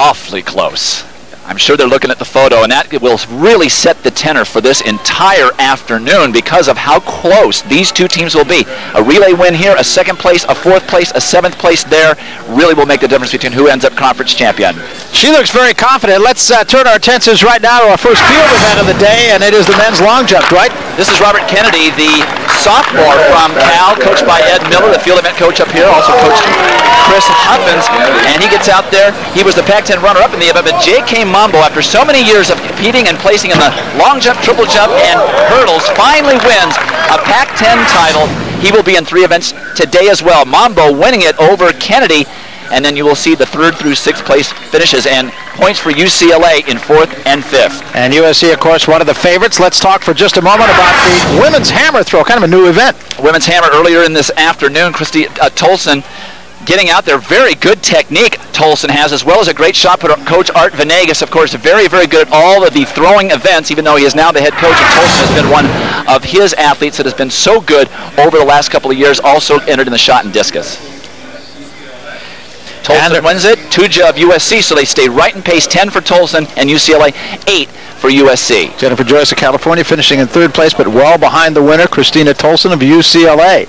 awfully close. I'm sure they're looking at the photo, and that will really set the tenor for this entire afternoon because of how close these two teams will be. A relay win here, a second place, a fourth place, a seventh place there really will make the difference between who ends up conference champion. She looks very confident. Let's turn our attentions right now to our first field event of the day, and it is the men's long jump, right? This is Robert Kennedy, the sophomore from Cal, coached by Ed Miller, the field event coach up here, also coached Chris Huffins, and he gets out there. He was the Pac-10 runner-up in the event, but J.K. Mambo, after so many years of competing and placing in the long jump, triple jump, and hurdles, finally wins a Pac-10 title. He will be in 3 events today as well. Mambo winning it over Kennedy, and then you will see the 3rd through 6th place finishes and points for UCLA in 4th and 5th. And USC, of course, one of the favorites. Let's talk for just a moment about the women's hammer throw, kind of a new event. Women's hammer earlier in this afternoon. Christy Tolson getting out there. Very good technique Tolson has, as well as a great shot put. Coach Art Venegas, of course, very, very good at all of the throwing events, even though he is now the head coach. And Tolson has been one of his athletes that has been so good over the last couple of years, also entered in the shot and discus. Tolson wins it, 2 of USC, so they stay right in pace, 10 for Tolson and UCLA, 8 for USC. Jennifer Joyce of California finishing in 3rd place, but well behind the winner, Christina Tolson of UCLA.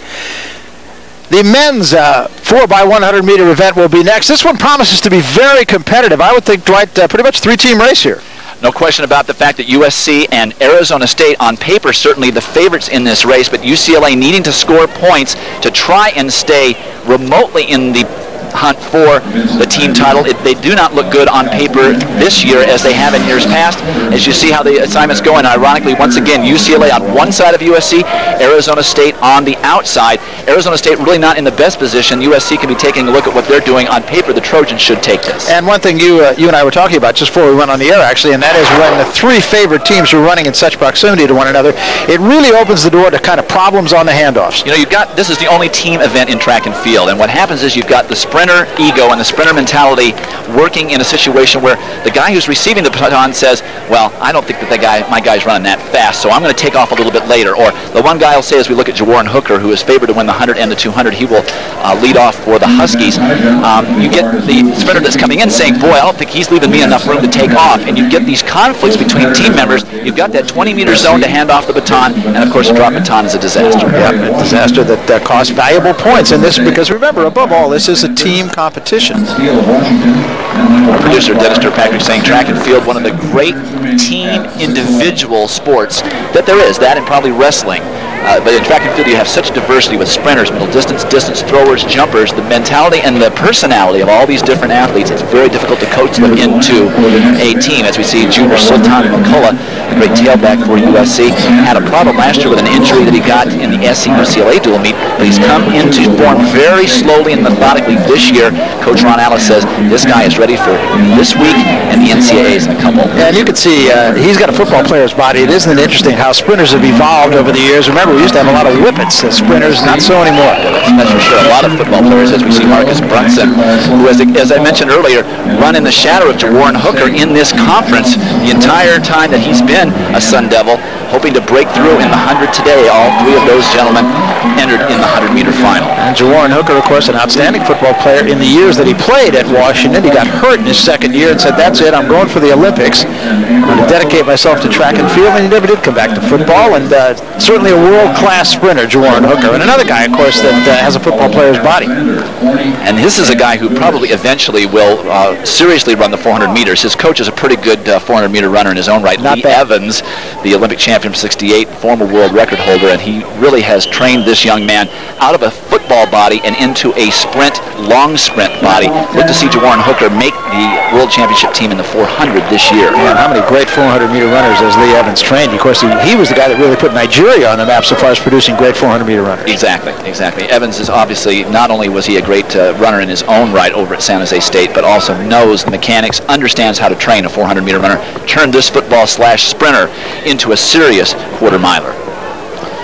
The men's 4x100 meter event will be next. This one promises to be very competitive. I would think, Dwight, pretty much 3-team race here. No question about the fact that USC and Arizona State, on paper, certainly the favorites in this race, but UCLA needing to score points to try and stay remotely in the hunt for the team title. They do not look good on paper this year as they have in years past, as you see how the assignments go. And ironically, once again, UCLA on one side of USC, Arizona State on the outside. Arizona State really not in the best position. USC can be taking a look at what they're doing on paper. The Trojans should take this. And one thing you and I were talking about just before we went on the air, actually, and that is when the 3 favorite teams are running in such proximity to one another, it really opens the door to kind of problems on the handoffs. You know, this is the only team event in track and field, and what happens is you've got the sprinter ego and the sprinter mentality working in a situation where the guy who's receiving the baton says, well, I don't think that my guy's running that fast, so I'm going to take off a little bit later. Or the one guy will say, as we look at Jawarren Hooker, who is favored to win the 100 and the 200, he will lead off for the Huskies. You get the sprinter that's coming in saying, boy, I don't think he's leaving me enough room to take off, and you get these conflicts between team members. You've got that 20-meter zone to hand off the baton, and of course a drop baton is a disaster. Yeah, a disaster that costs valuable points in this, because remember, above all, this is a team competition. Producer Dennis Patrick saying track and field, one of the great team individual sports that there is, that and probably wrestling. But in track and field, you have such diversity with sprinters, middle distance, distance throwers, jumpers. The mentality and the personality of all these different athletes, it's very difficult to coach them into a team. As we see Junior Sultan McCullough, the great tailback for USC, had a problem last year with an injury that he got in the SC-UCLA dual meet, but he's come into form very slowly and methodically this year. Coach Ron Allis says this guy is ready for this week and the NCAAs in a couple. And you can see he's got a football player's body. It isn't interesting how sprinters have evolved over the years. Remember, we used to have a lot of whippets as sprinters, not so anymore. That's for sure. A lot of football players, as we see Marcus Brunson, who, as I mentioned earlier, run in the shadow of Jawarren Hooker in this conference the entire time that he's been a Sun Devil, hoping to break through in the 100 today. All 3 of those gentlemen entered in the 100-meter final. And Jawarren Hooker, of course, an outstanding football player in the years that he played at Washington. He got hurt in his 2nd year and said, that's it, I'm going for the Olympics. I'm going to dedicate myself to track and field, and he never did come back to football. And certainly a world-class sprinter, Jawarren Hooker. And another guy, of course, that has a football player's body. And this is a guy who probably eventually will seriously run the 400 meters. His coach is a pretty good 400-meter runner in his own right. Not Lee bad. Evans, the Olympic champion from '68, former world record holder, and he really has trained this young man out of a football body and into a long sprint body. Look to see Jawarren Hooker make the world championship team in the 400 this year. And how many great 400-meter runners has Lee Evans trained? Of course, he was the guy that really put Nigeria on the map so far as producing great 400-meter runners. Exactly. Evans is obviously, not only was he a great runner in his own right over at San Jose State, but also knows the mechanics, understands how to train a 400-meter runner, turned this football/sprinter into a serious quarter-miler.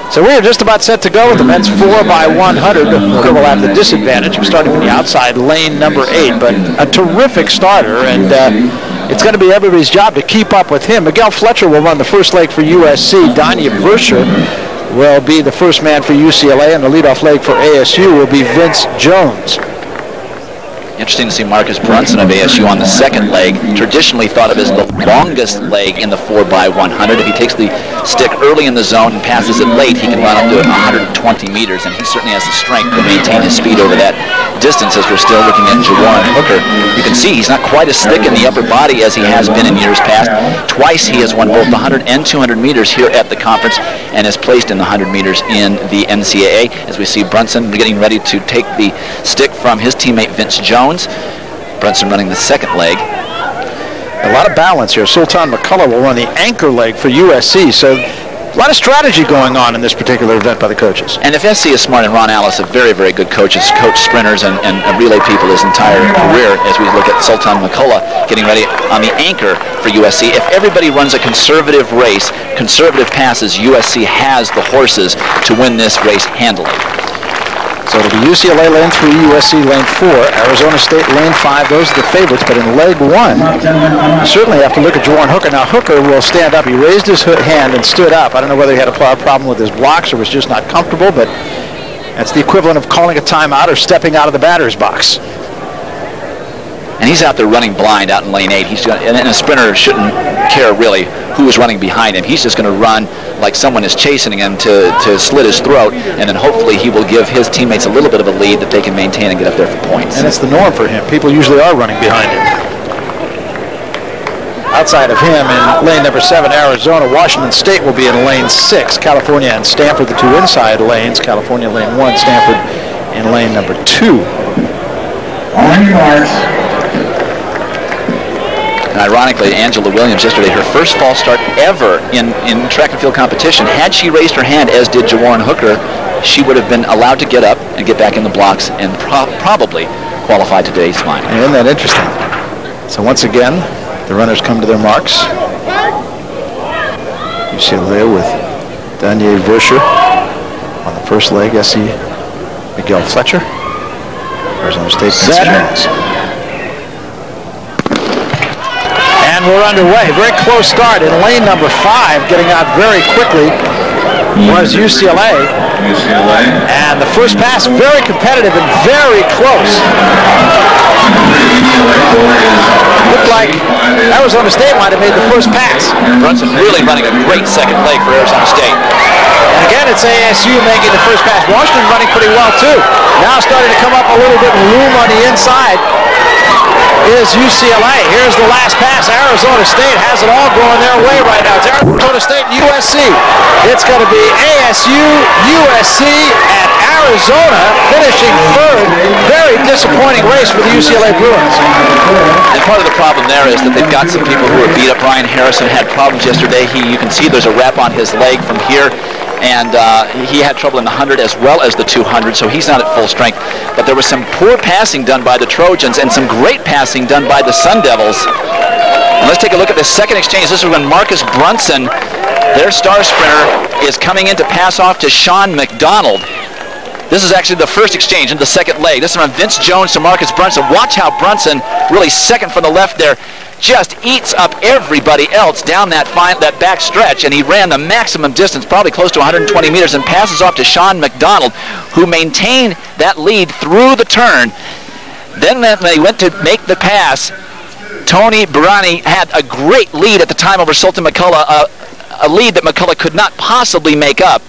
So we are just about set to go with the men's 4x100. Hooker will have the disadvantage of starting from the outside lane number 8, but a terrific starter, and it's going to be everybody's job to keep up with him. Miguel Fletcher will run the first leg for USC. Danya Burscher will be the first man for UCLA, and the leadoff leg for ASU will be Vince Jones. Interesting to see Marcus Brunson of ASU on the second leg, traditionally thought of as the longest leg in the 4x100. If he takes the stick early in the zone and passes it late, he can run up to 120 meters, and he certainly has the strength to maintain his speed over that distance as we're still looking at Jawan Hooker. You can see he's not quite as thick in the upper body as he has been in years past. Twice he has won both the 100 and 200 meters here at the conference and is placed in the 100 meters in the NCAA, as we see Brunson getting ready to take the stick from his teammate Vince Jones. Brunson running the second leg. A lot of balance here. Sultan McCullough will run the anchor leg for USC, so a lot of strategy going on in this particular event by the coaches. And if SC is smart, and Ron Alice, a very, very good coach, has coached sprinters and relay people his entire career, as we look at Sultan McCullough getting ready on the anchor for USC. If everybody runs a conservative race, conservative passes, USC has the horses to win this race handily. So it'll be UCLA lane 3, USC lane 4, Arizona State lane 5. Those are the favorites, but in leg 1, you certainly have to look at Jawan Hooker. Now Hooker will stand up. He raised his hand and stood up. I don't know whether he had a problem with his blocks or was just not comfortable, but that's the equivalent of calling a timeout or stepping out of the batter's box. And he's out there running blind out in lane 8. And a sprinter shouldn't care really who is running behind him. He's just going to run like someone is chasing him to slit his throat, and then hopefully he will give his teammates a little bit of a lead that they can maintain and get up there for points. And it's the norm for him. People usually are running behind him. Outside of him in lane number 7, Arizona, Washington State will be in lane 6. California and Stanford, the two inside lanes. California lane 1, Stanford in lane number 2. On your marks. And ironically, Angela Williams yesterday, her first false start ever in track and field competition. Had she raised her hand, as did Jawan Hooker, she would have been allowed to get up and get back in the blocks and probably qualify to today's final. Isn't that interesting? So once again, the runners come to their marks. UCLA with Daniel Verscher on the first leg. SC Miguel Fletcher. Arizona State Vince Jones. And we're underway. Very close start in lane number 5. Getting out very quickly was UCLA. And the first pass very competitive and very close. Looked like Arizona State might have made the first pass. Brunson really running a great second leg for Arizona State. And again, it's ASU making the first pass. Washington running pretty well too. Now starting to come up a little bit and loom on the inside is UCLA. Here's the last pass. Arizona State has it all going their way right now. It's Arizona State and USC. It's going to be ASU, USC, and Arizona finishing third. Very disappointing race for the UCLA Bruins. And part of the problem there is that they've got some people who are beat up. Brian Harrison had problems yesterday. You can see there's a wrap on his leg from here. And he had trouble in the 100 as well as the 200, so he's not at full strength. But there was some poor passing done by the Trojans and some great passing done by the Sun Devils. And let's take a look at the second exchange. This is when Marcus Brunson, their star sprinter, is coming in to pass off to Sean McDonald. This is actually the first exchange in the second leg. This is from Vince Jones to Marcus Brunson. Watch how Brunson, really second from the left there, just eats up everybody else down that back stretch, and he ran the maximum distance, probably close to 120 meters, and passes off to Sean McDonald, who maintained that lead through the turn. Then when they went to make the pass, Tony Barani had a great lead at the time over Sultan McCullough, a lead that McCullough could not possibly make up.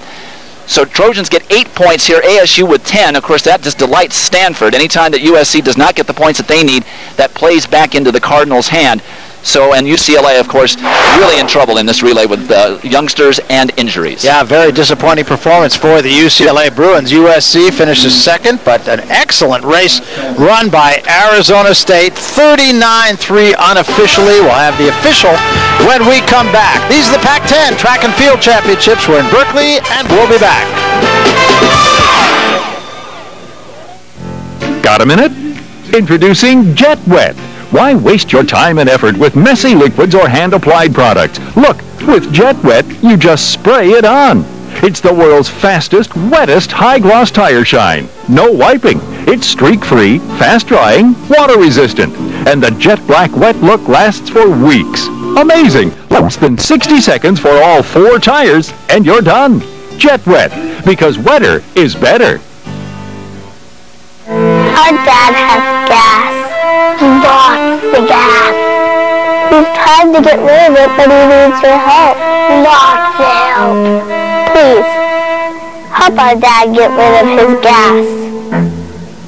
So Trojans get 8 points here, ASU with 10. Of course, that just delights Stanford. Anytime that USC does not get the points that they need, that plays back into the Cardinals' hand. So, and UCLA, of course, really in trouble in this relay with youngsters and injuries. Yeah, very disappointing performance for the UCLA Bruins. USC finishes second, but an excellent race run by Arizona State. 39-3 unofficially. We'll have the official when we come back. These are the Pac-10 Track and Field Championships. We're in Berkeley, and we'll be back. Got a minute? Introducing Jet Wet. Why waste your time and effort with messy liquids or hand-applied products? Look, with Jet Wet, you just spray it on. It's the world's fastest, wettest high-gloss tire shine. No wiping. It's streak-free, fast-drying, water-resistant. And the jet black wet look lasts for weeks. Amazing. Less than 60 seconds for all 4 tires, and you're done. Jet Wet, because wetter is better. Our dad has gas. Lots of gas. We've tried to get rid of it, but he needs your help. Lots of help. Please, help our dad get rid of his gas.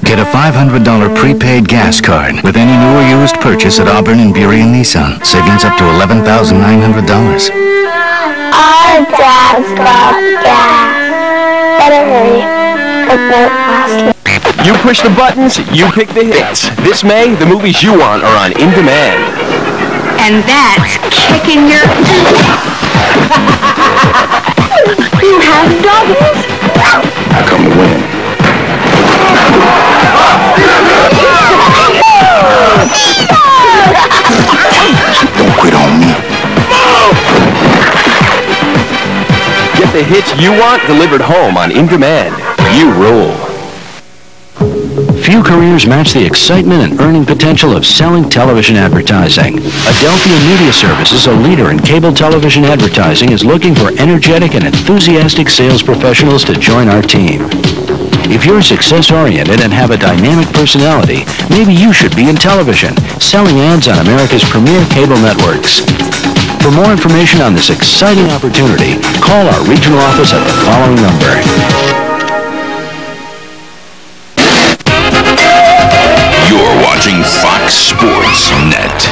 Get a $500 prepaid gas card with any new or used purchase at Auburn and Burien Nissan. Savings up to $11,900. Our dad's got gas. Better hurry, 'cause it won't last long. You push the buttons, you pick the hits. This May, the movies you want are on In Demand. And that's kicking your... You have doubles. I come to win. Don't quit on me. Get the hits you want delivered home on In Demand. You rule. Few careers match the excitement and earning potential of selling television advertising. Adelphia Media Services, a leader in cable television advertising, is looking for energetic and enthusiastic sales professionals to join our team. If you're success-oriented and have a dynamic personality, maybe you should be in television, selling ads on America's premier cable networks. For more information on this exciting opportunity, call our regional office at the following number. You're watching Fox Sports Net.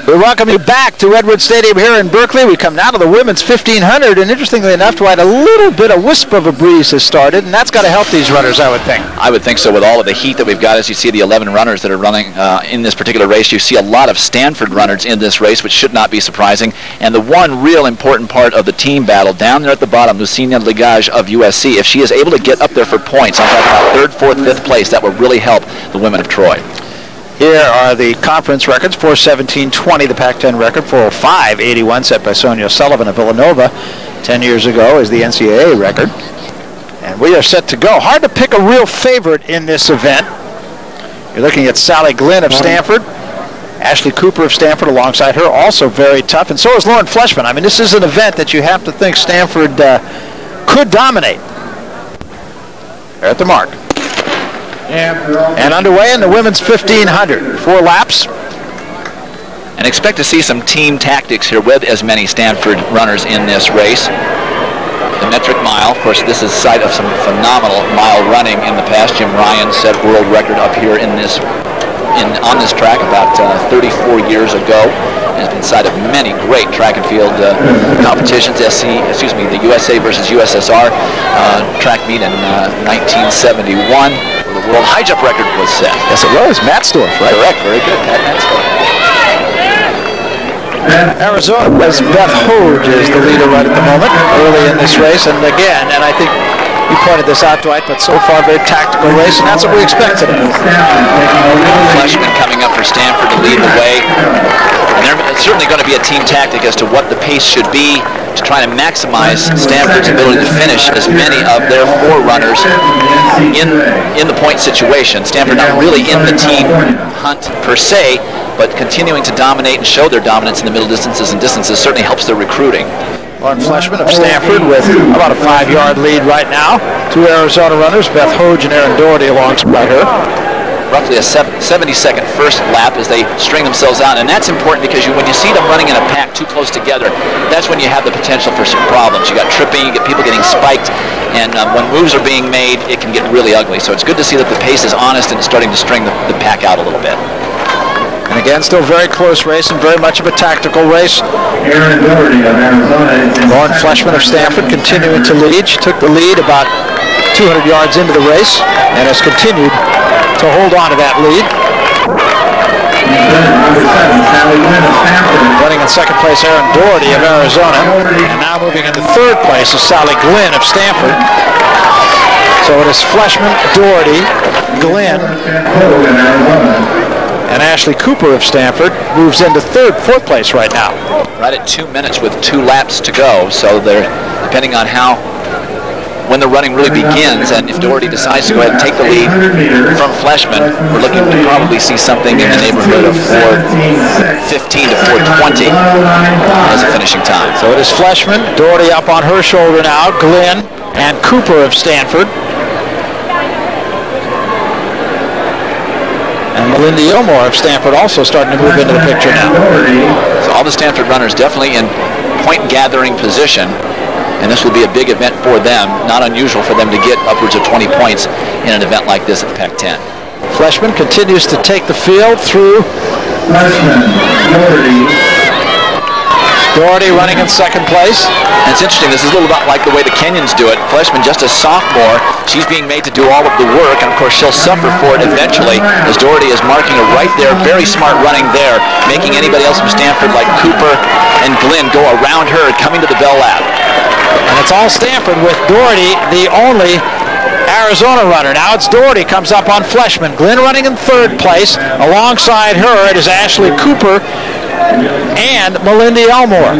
We welcome you back to Edwards Stadium here in Berkeley. We come now to the women's 1500, and interestingly enough, Dwight, a little bit of wisp of a breeze has started, and that's got to help these runners, I would think. I would think so, with all of the heat that we've got. As you see the 11 runners that are running in this particular race, you see a lot of Stanford runners in this race, which should not be surprising. And the one real important part of the team battle down there at the bottom, Lucina Ligage of USC, if she is able to get up there for points, I'm talking about 3rd, 4th, 5th place, that will really help the women of Troy. Here are the conference records: 4:17:20, the Pac-10 record; 4:05:81, set by Sonia Sullivan of Villanova 10 years ago, is the NCAA record. And we are set to go. Hard to pick a real favorite in this event. You're looking at Sally Glynn of Stanford, Ashley Cooper of Stanford alongside her, also very tough, and so is Lauren Fleshman. I mean, this is an event that you have to think Stanford could dominate. They're at the mark. And underway in the women's 1500. 4 laps. And expect to see some team tactics here with as many Stanford runners in this race. The metric mile, of course, this is site of some phenomenal mile running in the past. Jim Ryan set world record up here on this track about 34 years ago. Has been site of many great track and field competitions. The USA versus USSR track meet in 1971. The world high jump record was set. Yes, it was. Matzdorf, right? Correct. Very good. Pat Matzdorf. Arizona's Beth Hoge is the leader right at the moment, early in this race. And again, and I think you pointed this out, Dwight, but so far very tactical race, and that's what we expect today. Fleshman coming up for Stanford to lead the way. And there's certainly going to be a team tactic as to what the pace should be to try to maximize Stanford's ability to finish as many of their 4 runners in the point situation. Stanford not really in the team hunt per se, but continuing to dominate and show their dominance in the middle distances and distances certainly helps their recruiting. Lauren Fleshman of Stanford with about a 5-yard lead right now. 2 Arizona runners, Beth Hoge and Erin Doherty alongside her. Roughly a 70-second first lap as they string themselves out, and that's important because when you see them running in a pack too close together, that's when you have the potential for some problems. You got tripping, you get people getting spiked, and when moves are being made, it can get really ugly. So it's good to see that the pace is honest and it's starting to string the pack out a little bit. And again, still very close race and very much of a tactical race. Lauren Fleshman of Stanford continuing to lead. She took the lead about 200 yards into the race and has continued to hold on to that lead. Running in second place, Erin Doherty of Arizona. And now moving into third place is Sally Glynn of Stanford. So it is Fleshman, Doherty, Glynn, and Ashley Cooper of Stanford moves into fourth place right now. Right at 2 minutes with 2 laps to go. So they're, depending on when the running really begins, and if Doherty decides to go ahead and take the lead from Fleshman, we're looking to probably see something in the neighborhood of 4:15 to 4:20 as a finishing time. So it is Fleshman, Doherty up on her shoulder now, Glynn and Cooper of Stanford. Melinda Ilmore of Stanford also starting to move into the picture now. So all the Stanford runners definitely in point-gathering position, and this will be a big event for them. Not unusual for them to get upwards of 20 points in an event like this at the Pac-10. Fleshman continues to take the field through. Doherty running in second place. And it's interesting, this is a little bit like the way the Kenyans do it. Fleshman, just a sophomore, she's being made to do all of the work, and of course she'll suffer for it eventually, as Doherty is marking her right there. Very smart running there, making anybody else from Stanford like Cooper and Glenn go around her, coming to the Bell Lab. And it's all Stanford with Doherty, the only Arizona runner. Now it's Doherty comes up on Fleshman. Glenn running in third place. Alongside her, it is Ashley Cooper and Melinda Elmore.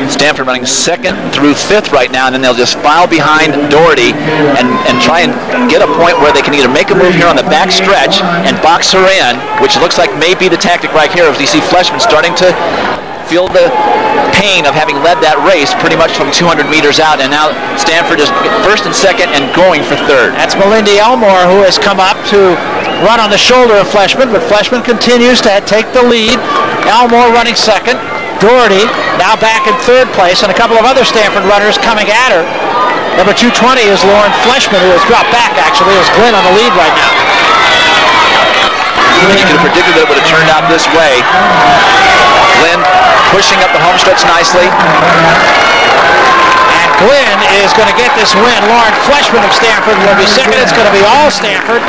Stanford running second through fifth right now, and then they'll just file behind Doherty and try and get a point where they can either make a move here on the back stretch and box her in, which looks like may be the tactic right here, as you see Fleshman starting to feel the pain of having led that race pretty much from 200 meters out, and now Stanford is first and second and going for third. That's Melinda Elmore, who has come up to run on the shoulder of Fleshman, but Fleshman continues to take the lead. Elmore running second. Doherty now back in third place, and a couple of other Stanford runners coming at her. Number 220 is Lauren Fleshman, who has dropped back actually, as Glenn on the lead right now. You could have predicted that it would have turned out this way. Glenn pushing up the home stretch nicely. And Glenn is going to get this win. Lauren Fleshman of Stanford will be second. It's going to be all Stanford.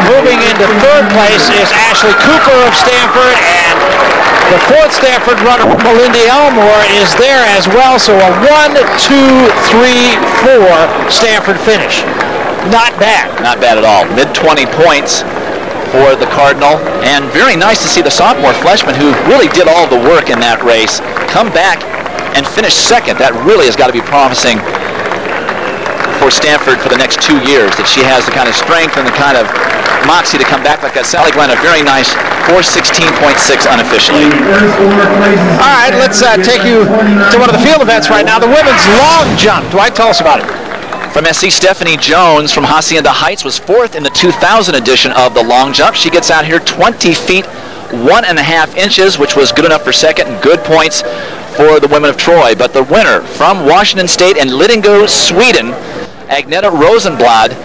Moving into third place is Ashley Cooper of Stanford, and the fourth Stanford runner, Melinda Elmore, is there as well. So a 1, 2, 3, 4 Stanford finish. Not bad. Not bad at all. Mid-20 points for the Cardinal, and very nice to see the sophomore Fleshman, who really did all the work in that race, come back and finish second. That really has got to be promising for Stanford for the next 2 years, that she has the kind of strength and the kind of moxie to come back like that. Sally Glenn, a very nice 4:16.6 unofficially. All right, let's take you to one of the field events right now, the women's long jump. Dwight, tell us about it. From SC, Stephanie Jones from Hacienda Heights was fourth in the 2000 edition of the long jump. She gets out here 20 feet 1.5 inches, which was good enough for second, and good points for the women of Troy. But the winner from Washington State and Lidingö, Sweden, Agneta Rosenblad,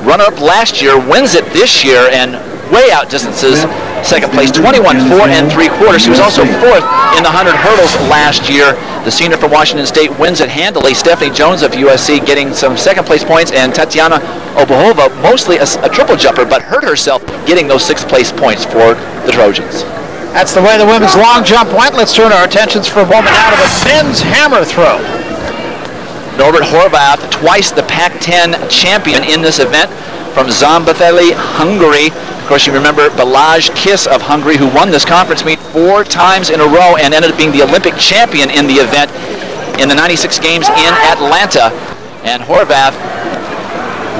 runner-up last year, wins it this year, and way out distances second place, 21 4 3/4. She was also fourth in the 100 hurdles last year. The senior from Washington State wins it handily. Stephanie Jones of USC getting some second place points, and Tatiana Obuhova, mostly a triple jumper, but hurt herself getting those sixth place points for the Trojans. That's the way the women's long jump went. Let's turn our attentions for a moment now to the men's hammer throw. Norbert Horvath, twice the Pac-10 champion in this event, from Szombathely, Hungary. Of course, you remember Balázs Kiss of Hungary, who won this conference meet 4 times in a row and ended up being the Olympic champion in the event in the 96 games in Atlanta. And Horvath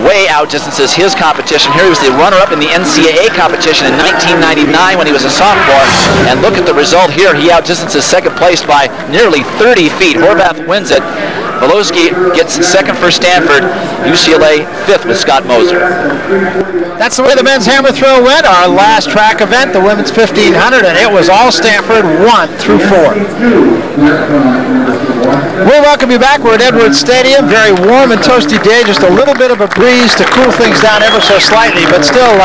way out distances his competition. Here he was the runner-up in the NCAA competition in 1999 when he was a sophomore. And look at the result here. He outdistances second place by nearly 30 feet. Horvath wins it. Belowski gets second for Stanford. UCLA fifth with Scott Moser. That's the way the men's hammer throw went. Our last track event, the women's 1500, and it was all Stanford 1 through 4. We'll welcome you back. We're at Edwards Stadium. Very warm and toasty day. Just a little bit of a breeze to cool things down ever so slightly, but still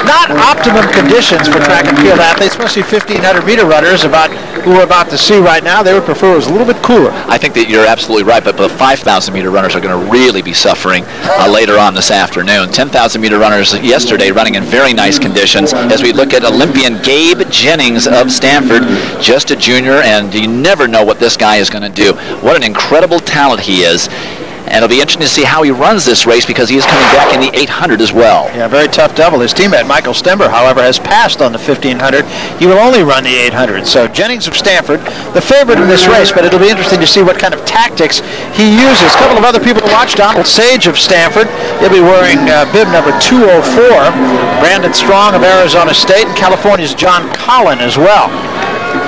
not optimum conditions for track and field athletes, especially 1500-meter runners who we're about to see right now. They would prefer it was a little bit cooler. I think that you're absolutely right, but the 5,000-meter runners are going to really be suffering later on this afternoon. 10,000-meter runners yesterday running in very nice conditions. As we look at Olympian Gabe Jennings of Stanford, just a junior, and you never know what this guy is going to do. What an incredible talent he is. And it'll be interesting to see how he runs this race, because he is coming back in the 800 as well. Yeah, very tough double. His teammate, Michael Stember, however, has passed on the 1500. He will only run the 800. So Jennings of Stanford, the favorite in this race, but it'll be interesting to see what kind of tactics he uses. A couple of other people to watch. Donald Sage of Stanford. He'll be wearing bib number 204. Brandon Strong of Arizona State, and California's John Collin as well.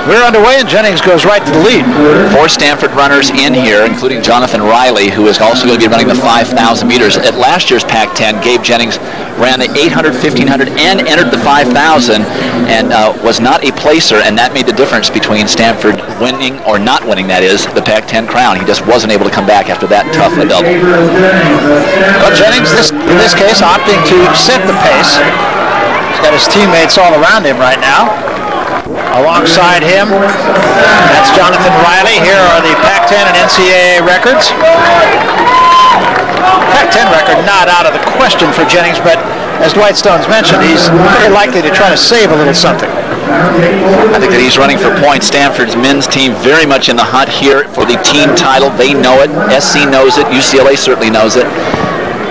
We're underway, and Jennings goes right to the lead. 4 Stanford runners in here, including Jonathan Riley, who is also going to be running the 5,000 meters. At last year's Pac-10, Gabe Jennings ran the 800, 1,500, and entered the 5,000, and was not a placer, and that made the difference between Stanford winning or not winning, that is, the Pac-10 crown. He just wasn't able to come back after that tough a double. But Jennings, in this case, opting to set the pace. He's got his teammates all around him right now. Alongside him, that's Jonathan Riley. Here are the Pac-10 and NCAA records. Pac-10 record not out of the question for Jennings, but as Dwight Stones mentioned, he's very likely to try to save a little something. I think that he's running for points. Stanford's men's team very much in the hunt here for the team title. They know it. SC knows it. UCLA certainly knows it.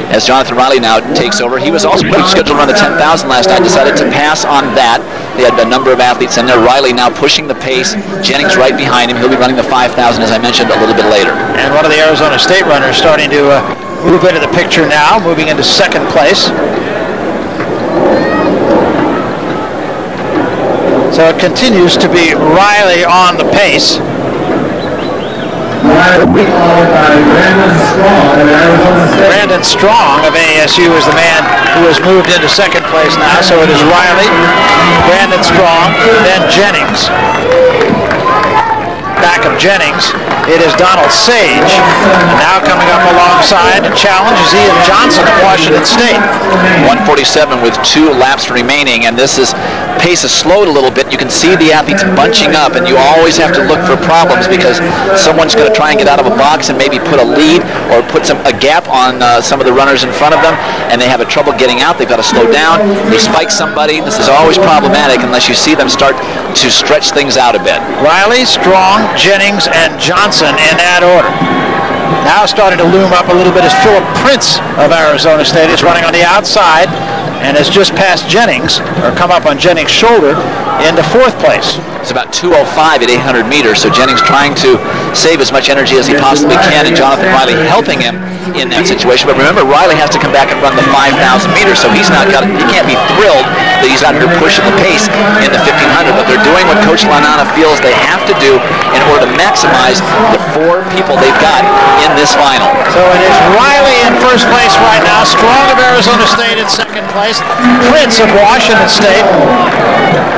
As Jonathan Riley now takes over, he was also scheduled to run the 10,000 last night, decided to pass on that. They had a number of athletes in there. Riley now pushing the pace. Jennings right behind him. He'll be running the 5,000, as I mentioned, a little bit later. And one of the Arizona State runners starting to move into the picture now, moving into second place. So it continues to be Riley on the pace. Brandon Strong of ASU is the man who has moved into second place now. So it is Riley, Brandon Strong, then Jennings. Back of Jennings, it is Donald Sage. And now coming up alongside to challenge is Ian Johnson of Washington State. 147 with 2 laps remaining, and this is pace has slowed a little bit. You can see the athletes bunching up, and you always have to look for problems because someone's going to try and get out of a box and maybe put a lead or put a gap on some of the runners in front of them, and they have a trouble getting out. They've got to slow down. They spike somebody. This is always problematic unless you see them start to stretch things out a bit. Riley, Strong, Jennings, and Johnson in that order. Now starting to loom up a little bit is Philip Prince of Arizona State. He's running on the outside and has just passed Jennings, or come up on Jennings' shoulder, into fourth place. It's about 2:05 at 800 meters, so Jennings trying to save as much energy as he possibly can, and Jonathan Riley helping him in that situation. But remember, Riley has to come back and run the 5,000 meters, so he can't be thrilled that he's out here pushing the pace in the 1,500. But they're doing what Coach Lanana feels they have to do in order to maximize the 4 people they've got in this final. So it is Riley in first place right now, Strong of Arizona State in second place, Prince of Washington State,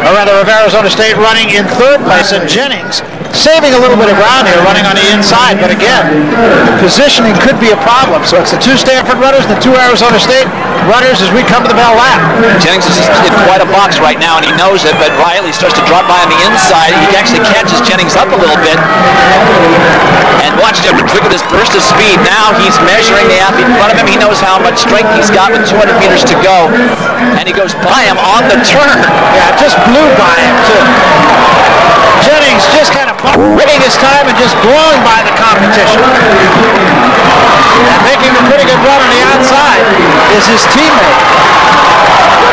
or rather of Arizona State, running in third place, and Jennings saving a little bit of ground here, running on the inside. But again, positioning could be a problem. So it's the 2 Stanford runners and the 2 Arizona State runners as we come to the bell lap. Jennings is in quite a box right now, and he knows it, but Riley starts to drop by on the inside. He actually catches Jennings up a little bit. And watch him, look at this burst of speed. Now he's measuring the athlete in front of him. He knows how much strength he's got with 200 meters to go. And he goes by him on the turn. Yeah, just blew by him, too. Jennings just kind of waiting his time and just blowing by the competition. And making a pretty good run on the outside is his teammate.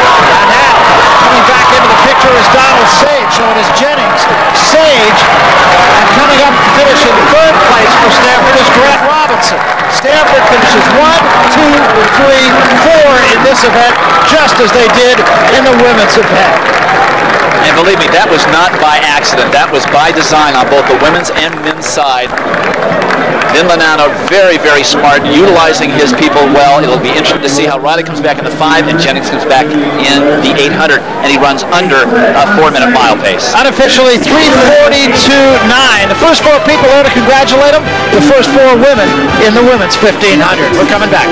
And now, coming back into the picture is Donald Sage. So it is Jennings, Sage, and coming up to finish in third place for Stanford is Grant Robinson. Stanford finishes 1, 2, 3, 4 in this event, just as they did in the women's event. And believe me, that was not by accident. That was by design on both the women's and men's side. Vin Lanano, very, very smart, utilizing his people well. It'll be interesting to see how Riley comes back in the 5 and Jennings comes back in the 800, and he runs under a 4-minute mile pace. Unofficially 3:42.9. The first 4 people there to congratulate him, the first 4 women in the women's 1500. We're coming back.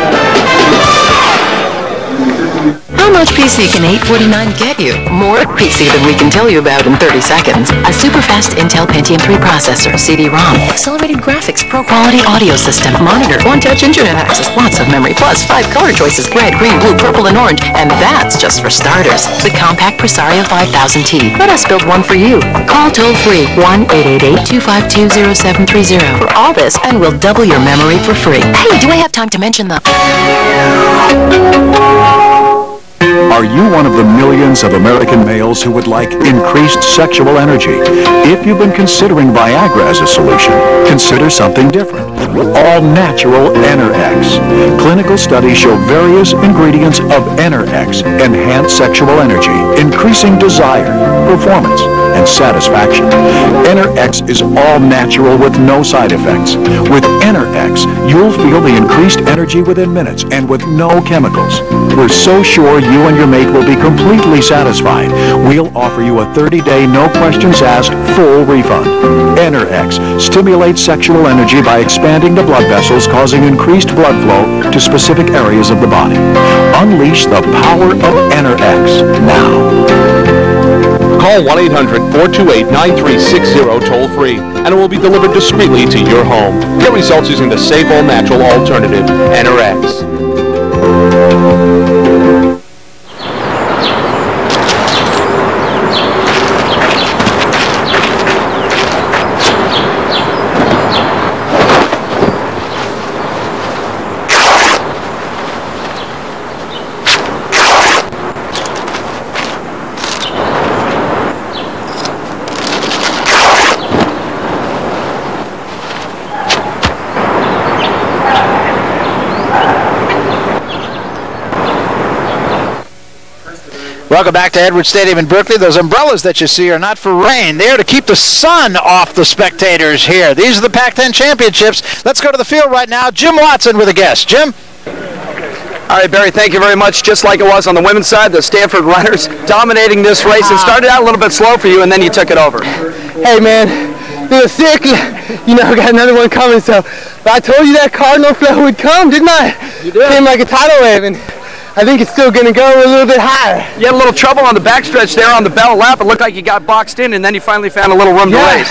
How much PC can 849 get you? More PC than we can tell you about in 30 seconds. A super fast Intel Pentium 3 processor, CD-ROM, accelerated graphics, pro quality audio system, monitor, one-touch internet access, lots of memory, plus 5 color choices, red, green, blue, purple, and orange. And that's just for starters. The compact Presario 5000T. Let us build one for you. Call toll-free 1-888-252-0730 for all this, and we'll double your memory for free. Hey, do I have time to mention the... Are you one of the millions of American males who would like increased sexual energy? If you've been considering Viagra as a solution, consider something different. All-natural Enerx. Clinical studies show various ingredients of Enerx enhance sexual energy, increasing desire, performance, and and satisfaction. Enter-X is all natural with no side effects. With Enter-X, you'll feel the increased energy within minutes and with no chemicals. We're so sure you and your mate will be completely satisfied. We'll offer you a 30-day, no questions asked, full refund. Enter-X stimulates sexual energy by expanding the blood vessels, causing increased blood flow to specific areas of the body. Unleash the power of Enter-X now. Call 1-800-428-9360 toll-free, and it will be delivered discreetly to your home. Get results using the safe, all-natural alternative, Enter-X. Welcome back to Edwards Stadium in Berkeley. Those umbrellas that you see are not for rain. They are to keep the sun off the spectators here. These are the Pac-10 Championships. Let's go to the field right now. Jim Watson with a guest. Jim? All right, Barry, thank you very much. Just like it was on the women's side, the Stanford runners dominating this race. It started out a little bit slow for you, and then you took it over. Hey, man, it was sick. You know, I got another one coming, so. But I told you that Cardinal flow would come, didn't I? You did. It came like a tidal wave, and I think it's still going to go a little bit higher. You had a little trouble on the backstretch there on the bell lap. It looked like you got boxed in, and then you finally found a little room to race.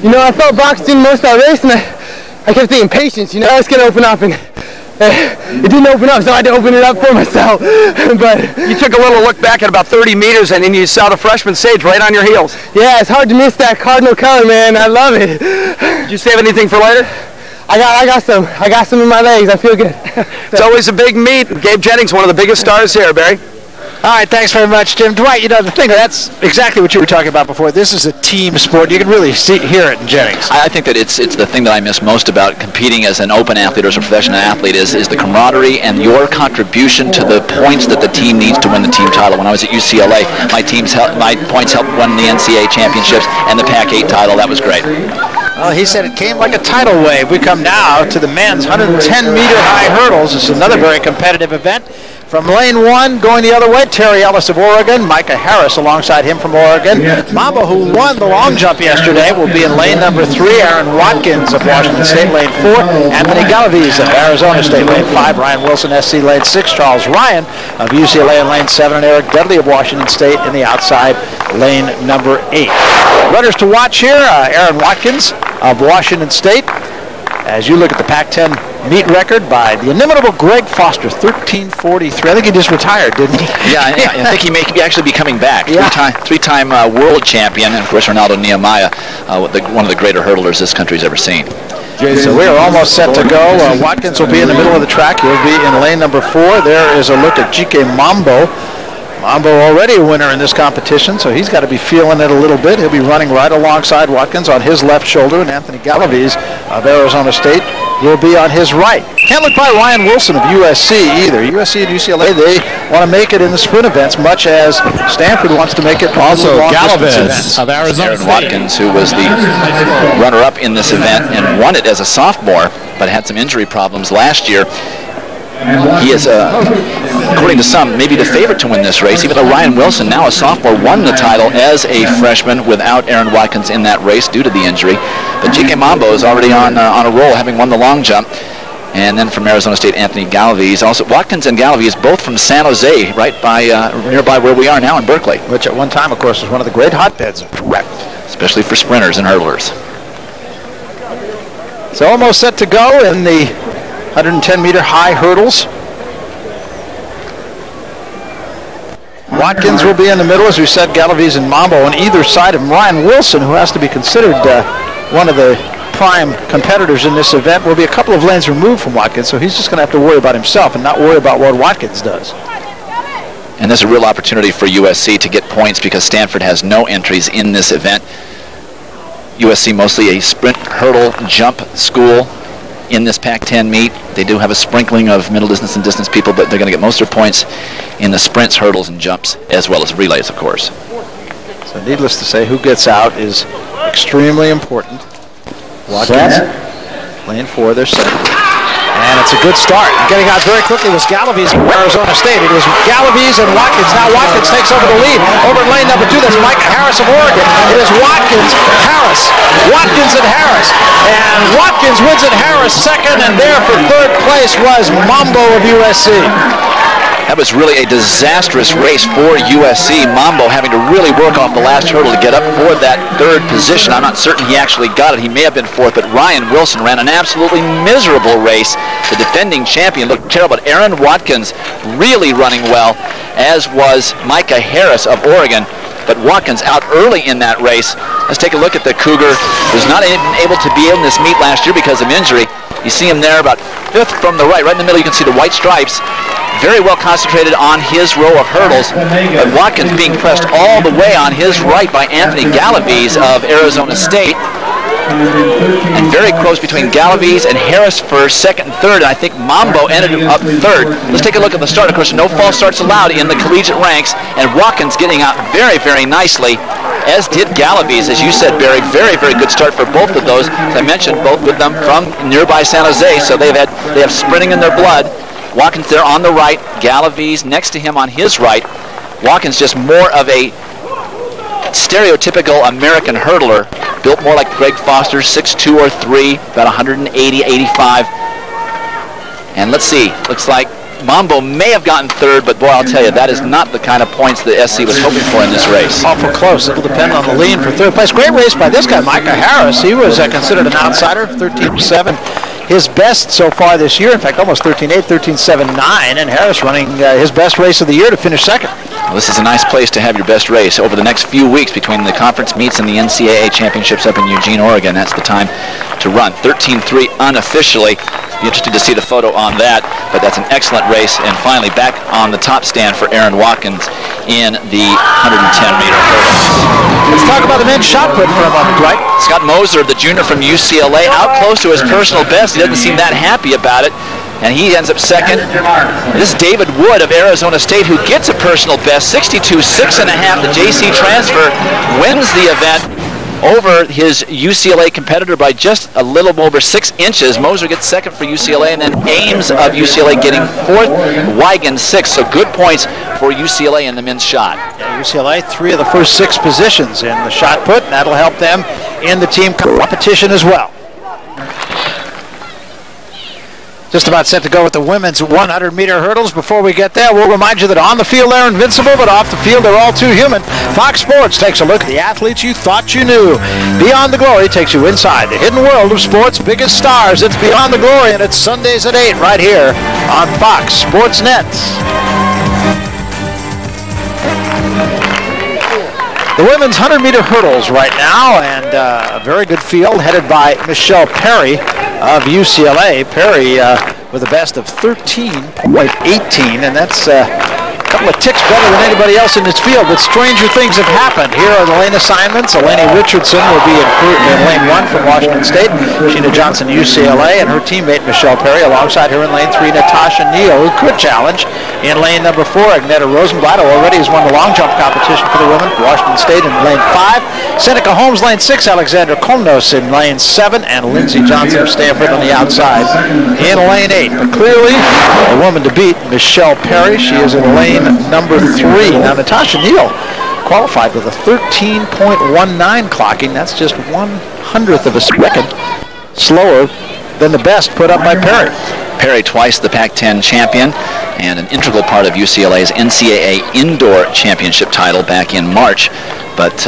You know, I felt boxed in most of our race, and I kept thinking patience. You know, it's going to open up, and it didn't open up, so I had to open it up for myself. But you took a little look back at about 30 meters, and then you saw the freshman Sage right on your heels. Yeah, it's hard to miss that Cardinal color, man. I love it. Did you save anything for later? I got some in my legs. I feel good. It's always a big meet. Gabe Jennings, one of the biggest stars here, Barry. All right, thanks very much, Jim. Dwight, you know, the thing, that's exactly what you were talking about before. This is a team sport. You can really hear it in Jennings. I think that it's the thing that I miss most about competing as an open athlete or as a professional athlete is the camaraderie and your contribution to the points that the team needs to win the team title. When I was at UCLA, my points helped win the NCAA championships and the Pac-8 title. That was great. Well, he said it came like a tidal wave. We come now to the men's 110-meter high hurdles. This is another very competitive event. From lane 1, going the other way, Terry Ellis of Oregon, Micah Harris alongside him from Oregon. Mambo, who won the long jump yesterday, will be in lane number 3. Aaron Watkins of Washington State, lane 4. Anthony Galaviz of Arizona State, lane 5. Ryan Wilson, SC, lane 6. Charles Ryan of UCLA in lane 7. And Eric Dudley of Washington State in the outside, lane number 8. Runners to watch here, Aaron Watkins of Washington State. As you look at the Pac-10 meet record by the inimitable Greg Foster, 13:43. I think he just retired, didn't he? Yeah, I think he may actually be coming back. Yeah. Three-time world champion, and of course Ronaldo Nehemiah, one of the greater hurdlers this country's ever seen. So we are almost set to go. Watkins will be in the middle of the track. He'll be in lane number 4. There is a look at G.K. Mambo. Mambo already a winner in this competition, so he's got to be feeling it a little bit. He'll be running right alongside Watkins on his left shoulder, and Anthony Galaviz of Arizona State will be on his right. Can't look by Ryan Wilson of USC either. USC and UCLA, they want to make it in the sprint events, much as Stanford wants to make it also Galaviz of Arizona Aaron Watkins, who was the runner-up in this event and won it as a sophomore, but had some injury problems last year. He is, according to some, maybe the favorite to win this race, even though Ryan Wilson, now a sophomore, won the title as a freshman without Aaron Watkins in that race due to the injury. But G.K. Mambo is already on a roll, having won the long jump. And then from Arizona State, Anthony Galaviz. Also, Watkins and Galaviz both from San Jose, right by nearby where we are now in Berkeley. Which at one time, of course, was one of the great hotbeds of track. Especially for sprinters and hurdlers. So almost set to go in the 110-meter high hurdles. Watkins will be in the middle, as we said, Galaviz and Mambo on either side of him. Ryan Wilson, who has to be considered one of the prime competitors in this event, will be a couple of lanes removed from Watkins, so he's just going to have to worry about himself and not worry about what Watkins does. And there's a real opportunity for USC to get points because Stanford has no entries in this event. USC mostly a sprint, hurdle, jump school in this Pac-10 meet. They do have a sprinkling of middle distance and distance people, but they're going to get most of their points in the sprints, hurdles, and jumps, as well as relays, of course. So needless to say, who gets out is extremely important. Watkins, lane 4, they're set. And it's a good start. Getting out very quickly was Galaviz from Arizona State. It was Galaviz and Watkins. Now Watkins takes over the lead. Over in lane number 2, that's Micah Harris of Oregon. It is Watkins, Harris, Watkins and Harris. And Watkins wins at Harris second, and there for third place was Mambo of USC. That was really a disastrous race for USC. Mambo having to really work off the last hurdle to get up for that third position. I'm not certain he actually got it. He may have been fourth, but Ryan Wilson ran an absolutely miserable race. The defending champion looked terrible. But Aaron Watkins really running well, as was Micah Harris of Oregon. But Watkins out early in that race. Let's take a look at the Cougar. Was not able to be in this meet last year because of injury. You see him there about 5th from the right. Right in the middle you can see the white stripes. Very well concentrated on his row of hurdles. But Watkins being pressed all the way on his right by Anthony Galaviz of Arizona State. And very close between Galaviz and Harris first, second, and third. And I think Mambo ended up third. Let's take a look at the start. Of course, no false starts allowed in the collegiate ranks. And Watkins getting out very, very nicely, as did Galaviz. As you said, Barry, very, very good start for both of those. As I mentioned, both with them from nearby San Jose, so they have sprinting in their blood. Watkins there on the right, Galaviz next to him on his right. Watkins just more of a stereotypical American hurdler, built more like Greg Foster, 6'2" or 3, about 180, 85. And let's see, looks like Mambo may have gotten third, but boy, I'll tell you, that is not the kind of points the SC was hoping for in this race. Awful close. It'll depend on the lean for third place. Great race by this guy, Micah Harris. He was considered an outsider, 13.7. His best so far this year, in fact, almost 13.8, 13.79, and Harris running his best race of the year to finish second. Well, this is a nice place to have your best race over the next few weeks between the conference meets and the NCAA championships up in Eugene, Oregon. That's the time to run. 13.3 unofficially. Be interested to see the photo on that, but that's an excellent race. And finally, back on the top stand for Aaron Watkins in the 110-meter hurdle. Let's talk about the men's shot put for a moment, Dwight. Scott Moser, the junior from UCLA, out close to his personal best. He doesn't seem that happy about it, and he ends up second. This is David Wood of Arizona State, who gets a personal best, 62.6 and a half. The JC transfer wins the event over his UCLA competitor by just a little over 6 inches. Moser gets second for UCLA, and then Ames of UCLA getting fourth, Wigan 6th. So good points for UCLA in the men's shot. Yeah, UCLA, 3 of the first 6 positions in the shot put, and that'll help them in the team competition as well. Just about set to go with the women's 100-meter hurdles. Before we get there, we'll remind you that on the field they're invincible, but off the field they're all too human. Fox Sports takes a look at the athletes you thought you knew. Beyond the Glory takes you inside the hidden world of sports' biggest stars. It's Beyond the Glory, and it's Sundays at 8 right here on Fox Sports Net. The women's 100-meter hurdles right now, and a very good field headed by Michelle Perry of UCLA. Perry with a best of 13.18, and that's a couple of ticks better than anybody else in this field. But stranger things have happened. Here are the lane assignments. Eleni Richardson will be in lane 1 from Washington State. Sheena Johnson, UCLA, and her teammate Michelle Perry alongside her in lane 3, Natasha Neal, who could challenge in lane number 4. Agneta Rosenblatt, who already has won the long jump competition for the women for Washington State in lane 5. Seneca Holmes, lane 6. Alexandra Komnos in lane 7. And Lindsey Johnson of Stanford on the outside in lane 8. But clearly, a woman to beat, Michelle Perry. She is in lane number 3. Now, Natasha Neal qualified with a 13.19 clocking. That's just 1/100th of a second slower than the best put up by Perry. Perry, twice the Pac-10 champion and an integral part of UCLA's NCAA indoor championship title back in March. But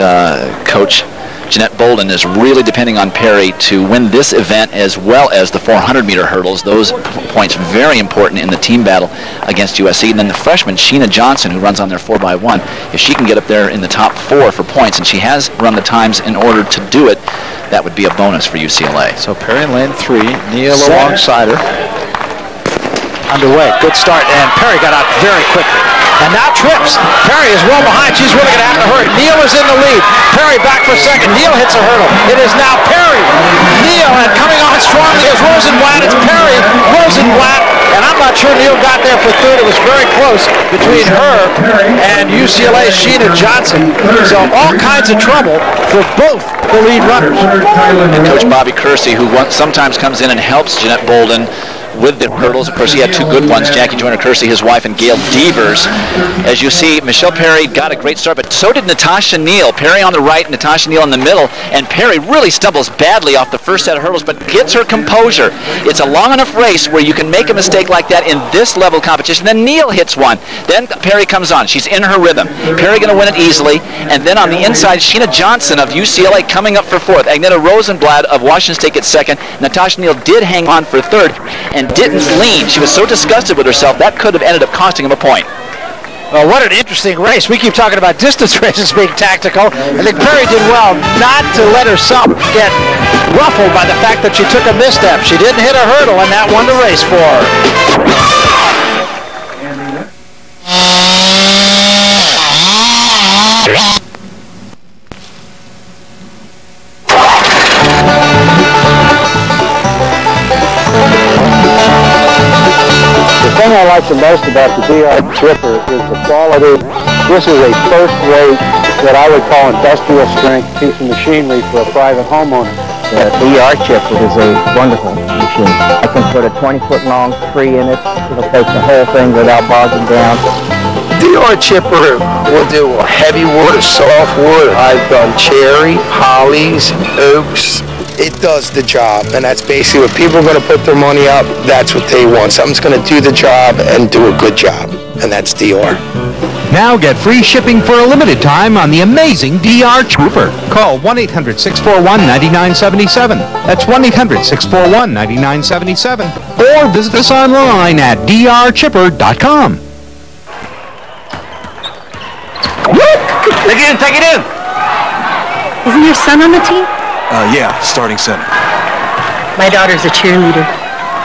Coach Jeanette Bolden is really depending on Perry to win this event as well as the 400-meter hurdles. Those points very important in the team battle against USC. And then the freshman, Sheena Johnson, who runs on their 4x1, if she can get up there in the top 4 for points, and she has run the times in order to do it, that would be a bonus for UCLA. So Perry in lane 3, Neal alongside her. underway. Good start, and Perry got out very quickly. And now trips. Perry is well behind. She's really going to have to hurry. Neal is in the lead. Perry back for second. Neal hits a hurdle. It is now Perry, Neal, and coming on strongly is Rosenblatt. It's Perry, Rosenblatt, and I'm not sure Neal got there for third. It was very close between her and UCLA's Sheena Johnson. So all kinds of trouble for both the lead runners. And Coach Bobby Kersey, who sometimes comes in and helps Jeanette Bolden with the hurdles. Of course, he had two good ones, Jackie Joyner-Kersey, his wife, and Gail Devers. As you see, Michelle Perry got a great start, but so did Natasha Neal. Perry on the right, Natasha Neal in the middle, and Perry really stumbles badly off the first set of hurdles, but gets her composure. It's a long enough race where you can make a mistake like that in this level of competition. Then Neal hits one. Then Perry comes on. She's in her rhythm. Perry going to win it easily, and then on the inside, Sheena Johnson of UCLA coming up for fourth. Agneta Rosenblatt of Washington State gets second. Natasha Neal did hang on for third, and didn't lean. She was so disgusted with herself that could have ended up costing him a point. Well, what an interesting race. We keep talking about distance races being tactical. I think Perry did well not to let herself get ruffled by the fact that she took a misstep. She didn't hit a hurdle, and that won the race for her. The thing I like the most about the DR Chipper is the quality. This is a first-rate, what I would call industrial strength piece of machinery for a private homeowner. The DR Chipper is a wonderful machine. I can put a 20-foot long tree in it. It'll take the whole thing without bogging down. DR Chipper will do heavy wood or soft wood. I've done cherry, hollies, oaks. It does the job, and that's basically what people are going to put their money up. That's what they want. Something's going to do the job and do a good job, and that's DR. Now get free shipping for a limited time on the amazing DR Chipper. Call 1-800-641-9977. That's 1-800-641-9977. Or visit us online at drchipper.com. Take it in, take it in. Isn't your son on the team? Yeah, starting center. My daughter's a cheerleader.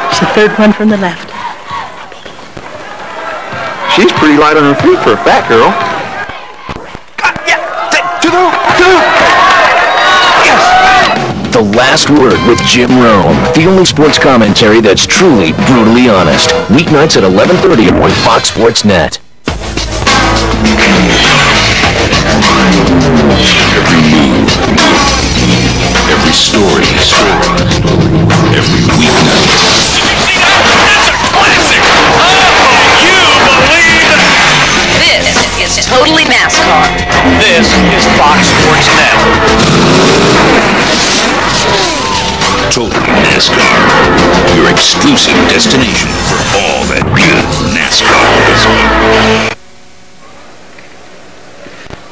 She's the third one from the left. She's pretty light on her feet for a fat girl. Yes! The Last Word with Jim Rome. The only sports commentary that's truly brutally honest. Weeknights at 11:30 on Fox Sports Net. Every move, every story, every weeknight. That's a classic! Oh, you believe it? This is Totally NASCAR. This is Fox Sports Net. Totally NASCAR, your exclusive destination for all that good NASCAR is.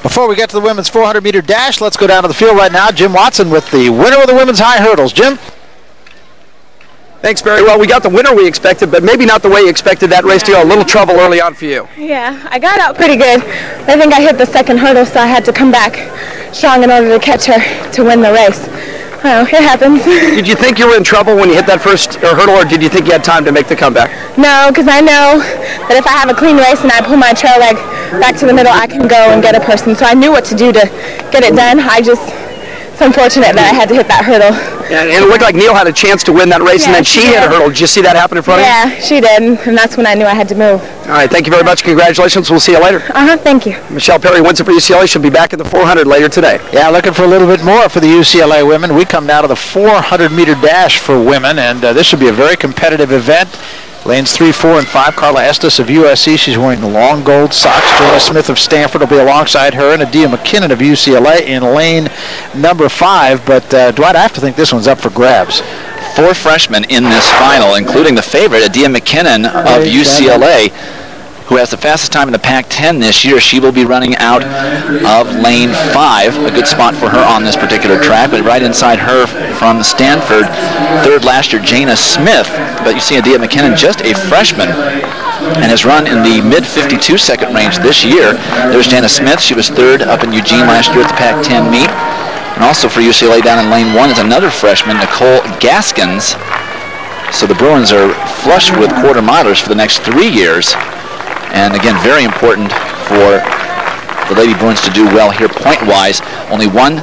Before we get to the women's 400-meter dash, let's go down to the field right now. Jim Watson with the winner of the women's high hurdles. Jim? Thanks, Barry. Well, we got the winner we expected, but maybe not the way you expected that race to go. A little trouble early on for you. Yeah, I got out pretty good. I think I hit the second hurdle, so I had to come back strong in order to catch her to win the race. Oh, it happens. Did you think you were in trouble when you hit that first hurdle, or did you think you had time to make the comeback? No, because I know that if I have a clean race and I pull my trail leg back to the middle, I can go and get a person. So I knew what to do to get it done. It's unfortunate that I had to hit that hurdle. Yeah, and it looked like Neal had a chance to win that race, and then she hit a hurdle. Did you see that happen in front of you? Yeah, she did, and that's when I knew I had to move. All right, thank you very much. Congratulations. We'll see you later. Thank you. Michelle Perry wins it for UCLA. She'll be back in the 400 later today. Yeah, looking for a little bit more for the UCLA women. We come now to the 400-meter dash for women, and this should be a very competitive event. Lanes 3, 4, and 5. Carla Estes of USC. She's wearing the long gold socks. Jonah Smith of Stanford will be alongside her, and Adia McKinnon of UCLA in lane number 5. But, Dwight, I have to think this one's up for grabs. 4 freshmen in this final, including the favorite, Adia McKinnon of UCLA, who has the fastest time in the Pac-10 this year. She will be running out of lane 5. A good spot for her on this particular track, but right inside her from Stanford, third last year, Jana Smith. But you see Adia McKinnon, just a freshman, and has run in the mid-52-second range this year. There's Jana Smith. She was third up in Eugene last year at the Pac-10 meet. And also for UCLA down in lane 1 is another freshman, Nicole Gaskins, So the Bruins are flush with quarter milers for the next 3 years. And again, very important for the Lady Bruins to do well here point-wise. Only one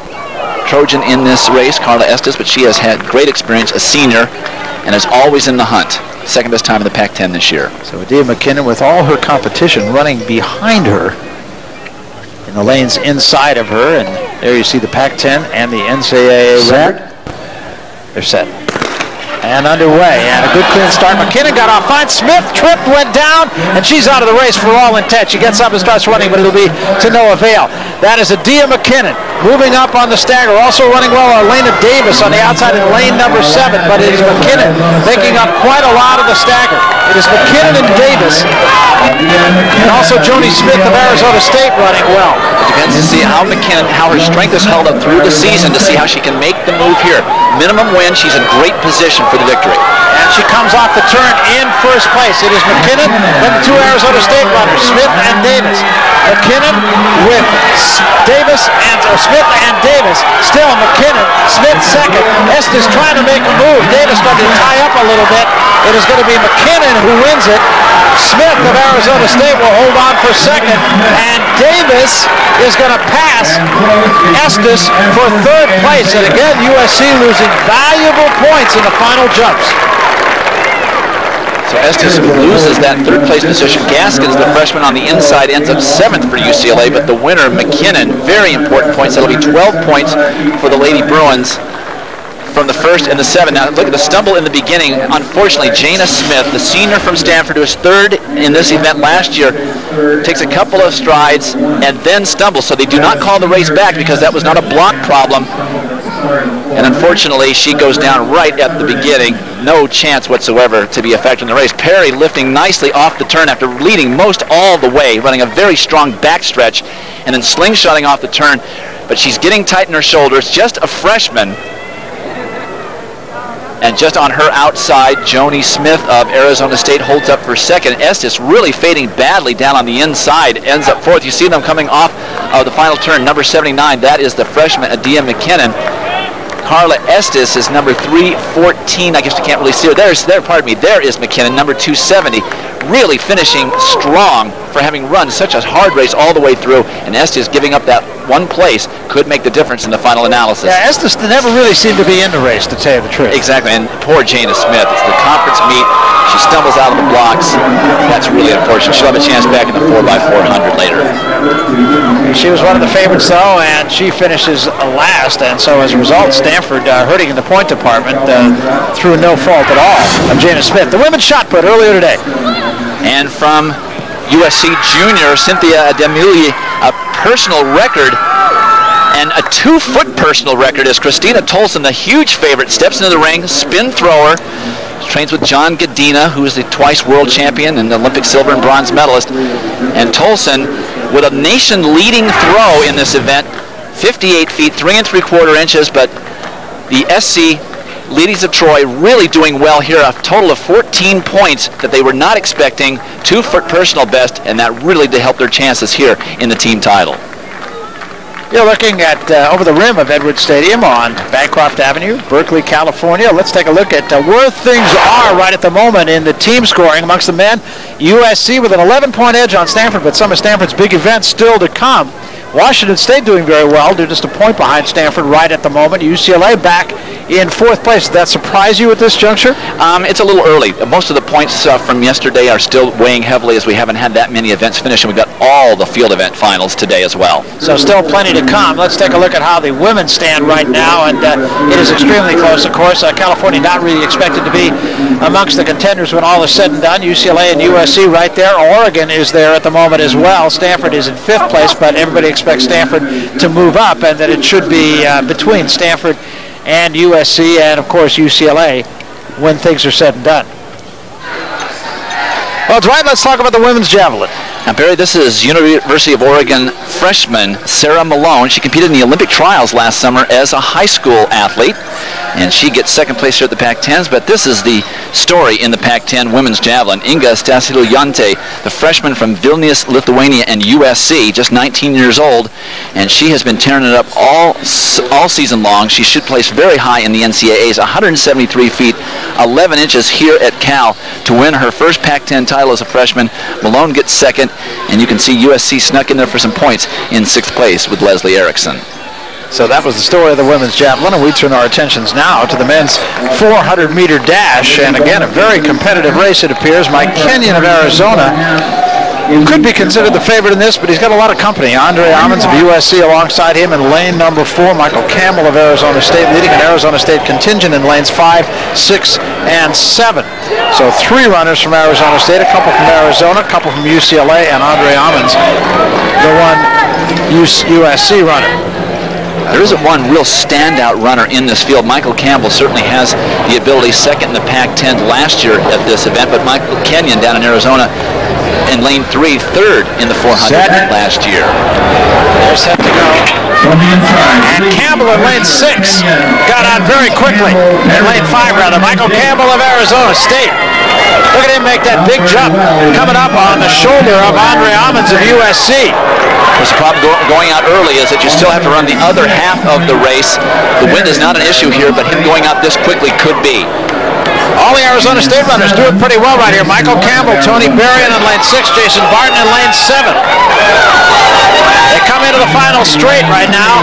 Trojan in this race, Carla Estes, but she has had great experience, a senior, and is always in the hunt. Second best time in the Pac-10 this year. So Adia McKinnon, with all her competition running behind her in the lanes inside of her, and there you see the Pac-10 and the NCAA record. They're set. And underway, and a good clean start. McKinnon got off fine. Smith tripped, went down, and she's out of the race for all intent. She gets up and starts running, but it'll be to no avail. That is Adia McKinnon moving up on the stagger. Also running well, Elena Davis on the outside in lane number 7, but it is McKinnon making up quite a lot of the stagger. It is McKinnon and Davis, and also Joni Smith of Arizona State running well. It depends to see how McKinnon, how her strength is held up through the season to see how she can make the move here. Minimum win, she's in great position for the victory. And she comes off the turn in first place. It is McKinnon, then the 2 Arizona State runners, Smith and Davis. McKinnon with Davis and Smith and Davis. Still McKinnon, Smith second. Estes trying to make a move. Davis starting to tie up a little bit. It is going to be McKinnon who wins it. Smith of Arizona State will hold on for second, and Davis is going to pass Estes for third place. And again, USC losing valuable points in the final jumps. So Estes loses that third place position. Gaskins, the freshman on the inside, ends up 7th for UCLA, but the winner, McKinnon, very important points. That'll be 12 points for the Lady Bruins from the first and the 7. Now look at the stumble in the beginning. Unfortunately, Jana Smith, the senior from Stanford, who was third in this event last year, takes a couple of strides and then stumbles. So they do not call the race back because that was not a block problem. And unfortunately, she goes down right at the beginning. No chance whatsoever to be effective in the race. Perry lifting nicely off the turn after leading most all the way, running a very strong backstretch, and then slingshotting off the turn. But she's getting tight in her shoulders, just a freshman. And just on her outside, Joni Smith of Arizona State holds up for second. Estes really fading badly down on the inside, ends up fourth. You see them coming off of the final turn, number 79. That is the freshman, Adia McKinnon. Carla Estes is number 314. I guess you can't really see her. There is McKinnon, number 270. Really finishing strong for having run such a hard race all the way through. And Estes giving up that one place could make the difference in the final analysis. Yeah, Estes never really seemed to be in the race, to tell you the truth. Exactly, and poor Jana Smith. It's the conference meet. She stumbles out of the blocks. That's really unfortunate. She'll have a chance back in the 4x400 later. She was one of the favorites, though, and she finishes last. And so as a result, Stanford hurting in the point department through no fault at all of Jana Smith. The women's shot put earlier today. And from USC junior Cynthia Demuli, a personal record, and a 2-foot personal record is Christina Tolson, the huge favorite, steps into the ring, spin thrower. She trains with John Godina, who is the twice world champion and Olympic silver and bronze medalist. And Tolson, with a nation-leading throw in this event, 58 feet, 3 3/4 inches, but the SC Ladies of Troy really doing well here, a total of 14 points that they were not expecting, 2-foot personal best, and that really did help their chances here in the team title. You're looking at over the rim of Edwards Stadium on Bancroft Avenue, Berkeley, California. Let's take a look at where things are right at the moment in the team scoring amongst the men. USC with an 11-point edge on Stanford, but some of Stanford's big events still to come. Washington State doing very well. They're just a point behind Stanford right at the moment. UCLA back in 4th place. Did that surprise you at this juncture? It's a little early. Most of the points from yesterday are still weighing heavily as we haven't had that many events finished, and we've got all the field event finals today as well. So still plenty to come. Let's take a look at how the women stand right now, and it is extremely close, of course. California not really expected to be amongst the contenders when all is said and done. UCLA and USC right there. Oregon is there at the moment as well. Stanford is in 5th place, but everybody expects Stanford to move up, and that it should be between Stanford and USC and, of course, UCLA when things are said and done. Well, that's right. Let's talk about the women's javelin. Now, Barry, this is University of Oregon freshman Sarah Malone. She competed in the Olympic trials last summer as a high school athlete. and she gets second place here at the Pac-10s. But this is the story in the Pac-10 women's javelin. Inga Stasiljante, the freshman from Vilnius, Lithuania, and USC, just 19 years old, and she has been tearing it up all season long. She should place very high in the NCAAs, 173 feet, 11 inches here at Cal to win her first Pac-10 title as a freshman. Malone gets second, and you can see USC snuck in there for some points in sixth place with Leslie Erickson. So that was the story of the women's javelin, and we turn our attentions now to the men's 400-meter dash. And again, a very competitive race, it appears. Mike Kenyon of Arizona could be considered the favorite in this, but he's got a lot of company. Andre Ammons of USC alongside him in lane number 4. Michael Campbell of Arizona State leading an Arizona State contingent in lanes 5, 6, and 7. So 3 runners from Arizona State, a couple from Arizona, a couple from UCLA, and Andre Ammons, the one USC runner. There isn't one real standout runner in this field. Michael Campbell certainly has the ability, second in the Pac-10 last year at this event, but Michael Kenyon down in Arizona in lane 3, third in the 400 last year. They're set to go. And Campbell in lane 6 got on very quickly. In lane 5, rather. Michael Campbell of Arizona State. Look at him make that big jump coming up on the shoulder of Andre Ammons of USC. There's a problem going out early is that you still have to run the other half of the race. The wind is not an issue here, but him going out this quickly could be. All the Arizona State runners do it pretty well right here. Michael Campbell, Tony Berrien in lane 6, Jason Barton in lane 7. They come into the final straight right now.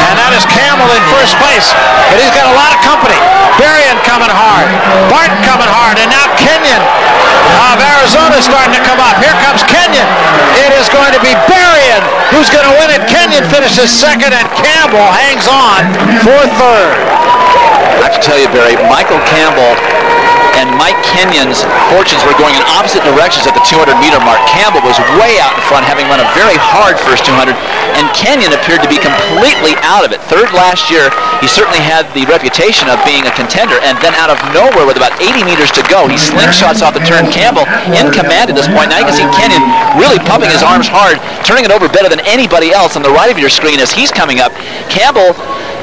And that is Campbell in first place. But he's got a lot of company. Berrien coming hard. Barton coming hard. And now Kenyon of Arizona is starting to come up. Here comes Kenyon. It is going to be Berrien who's going to win it. Kenyon finishes second, and Campbell hangs on for third. I have to tell you, Barry, Michael Campbell and Mike Kenyon's fortunes were going in opposite directions at the 200-meter mark. Campbell was way out in front, having run a very hard first 200, and Kenyon appeared to be completely out of it. Third last year, he certainly had the reputation of being a contender, and then out of nowhere, with about 80 meters to go, he slingshots off the turn. Campbell in command at this point. Now you can see Kenyon really pumping his arms hard, turning it over better than anybody else on the right of your screen as he's coming up. Campbell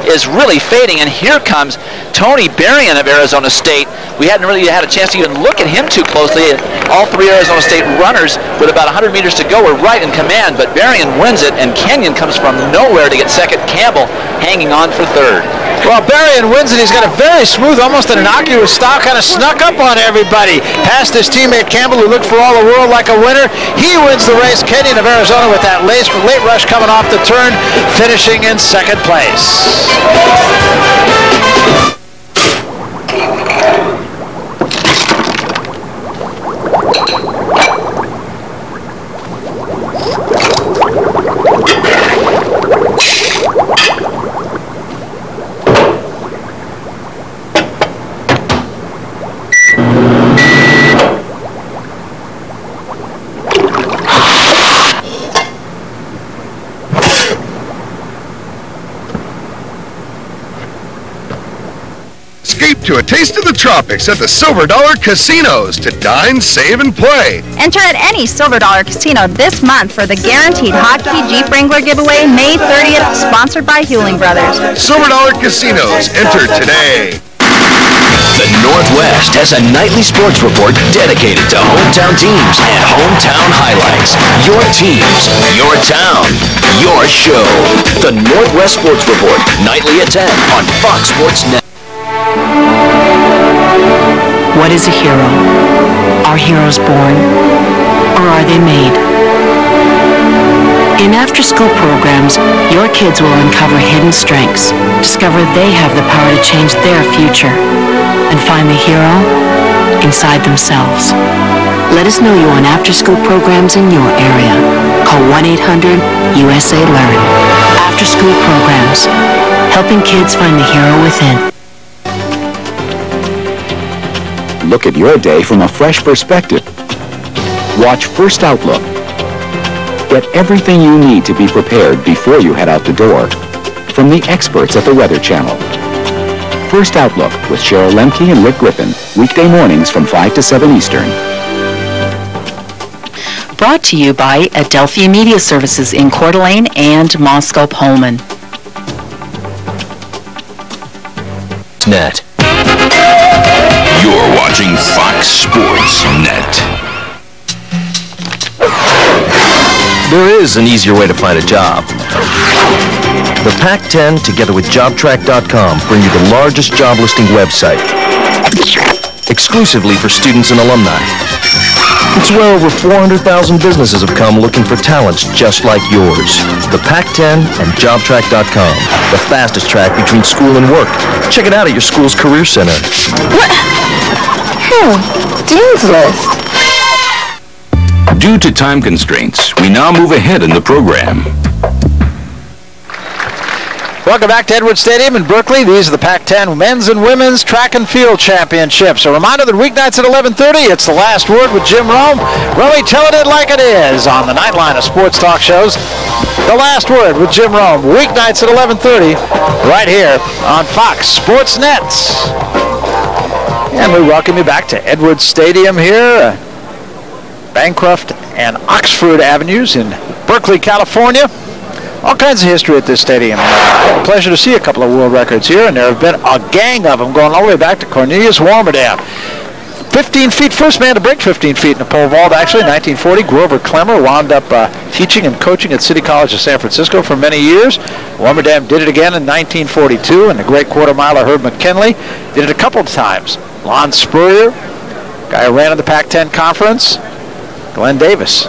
is really fading, and here comes Tony Berrien of Arizona State. We hadn't really had a chance to even look at him too closely. All 3 Arizona State runners with about 100 meters to go were right in command, but Berrien wins it, and Kenyon comes from nowhere to get second. Campbell hanging on for third. Well, Berrien wins it. He's got a very smooth, almost an innocuous style, kind of snuck up on everybody. Past his teammate Campbell, who looked for all the world like a winner. He wins the race. Kenyon of Arizona with that late rush coming off the turn, finishing in second place. To a taste of the tropics at the Silver Dollar Casinos to dine, save, and play. Enter at any Silver Dollar Casino this month for the guaranteed hotkey Jeep Wrangler giveaway May 30th, sponsored by Hewling Brothers. Silver Dollar Casinos. Enter today. The Northwest has a nightly sports report dedicated to hometown teams and hometown highlights. Your teams, your town, your show. The Northwest Sports Report, nightly at 10 on Fox Sports Net. What is a hero? Are heroes born, or are they made? In after-school programs, your kids will uncover hidden strengths, discover they have the power to change their future, and find the hero inside themselves. Let us know you on after-school programs in your area. Call 1-800-USA-LEARN. After-school programs, helping kids find the hero within. Look at your day from a fresh perspective. Watch First Outlook. Get everything you need to be prepared before you head out the door from the experts at the Weather Channel. First Outlook with Cheryl Lemke and Rick Griffin, weekday mornings from 5 to 7 Eastern. Brought to you by Adelphia Media Services in Coeur d'Alene and Moscow Pullman. Net. You're watching Fox Sports Net. There is an easier way to find a job. The Pac-10, together with JobTrack.com, bring you the largest job listing website, exclusively for students and alumni. It's where over 400,000 businesses have come looking for talents just like yours. The Pac-10 and JobTrack.com, the fastest track between school and work. Check it out at your school's Career Center. What? Dean's List. Due to time constraints, we now move ahead in the program. Welcome back to Edwards Stadium in Berkeley. These are the Pac-10 men's and women's track and field championships. A reminder that weeknights at 11:30, it's The Last Word with Jim Rome. Really telling it like it is on the Nightline of sports talk shows. The Last Word with Jim Rome. Weeknights at 11:30, right here on Fox Sports Net. And we welcome you back to Edwards Stadium here, Bancroft and Oxford Avenues in Berkeley, California. All kinds of history at this stadium. Pleasure to see a couple of world records here, and there have been a gang of them going all the way back to Cornelius Warmerdam. 15 feet, first man to break 15 feet in a pole vault, actually, 1940. Grover Clemmer wound up teaching and coaching at City College of San Francisco for many years. Warmerdam did it again in 1942, and the great quarter miler Herb McKinley did it a couple of times. Lon Spurrier, guy who ran in the Pac-10 conference, Glenn Davis.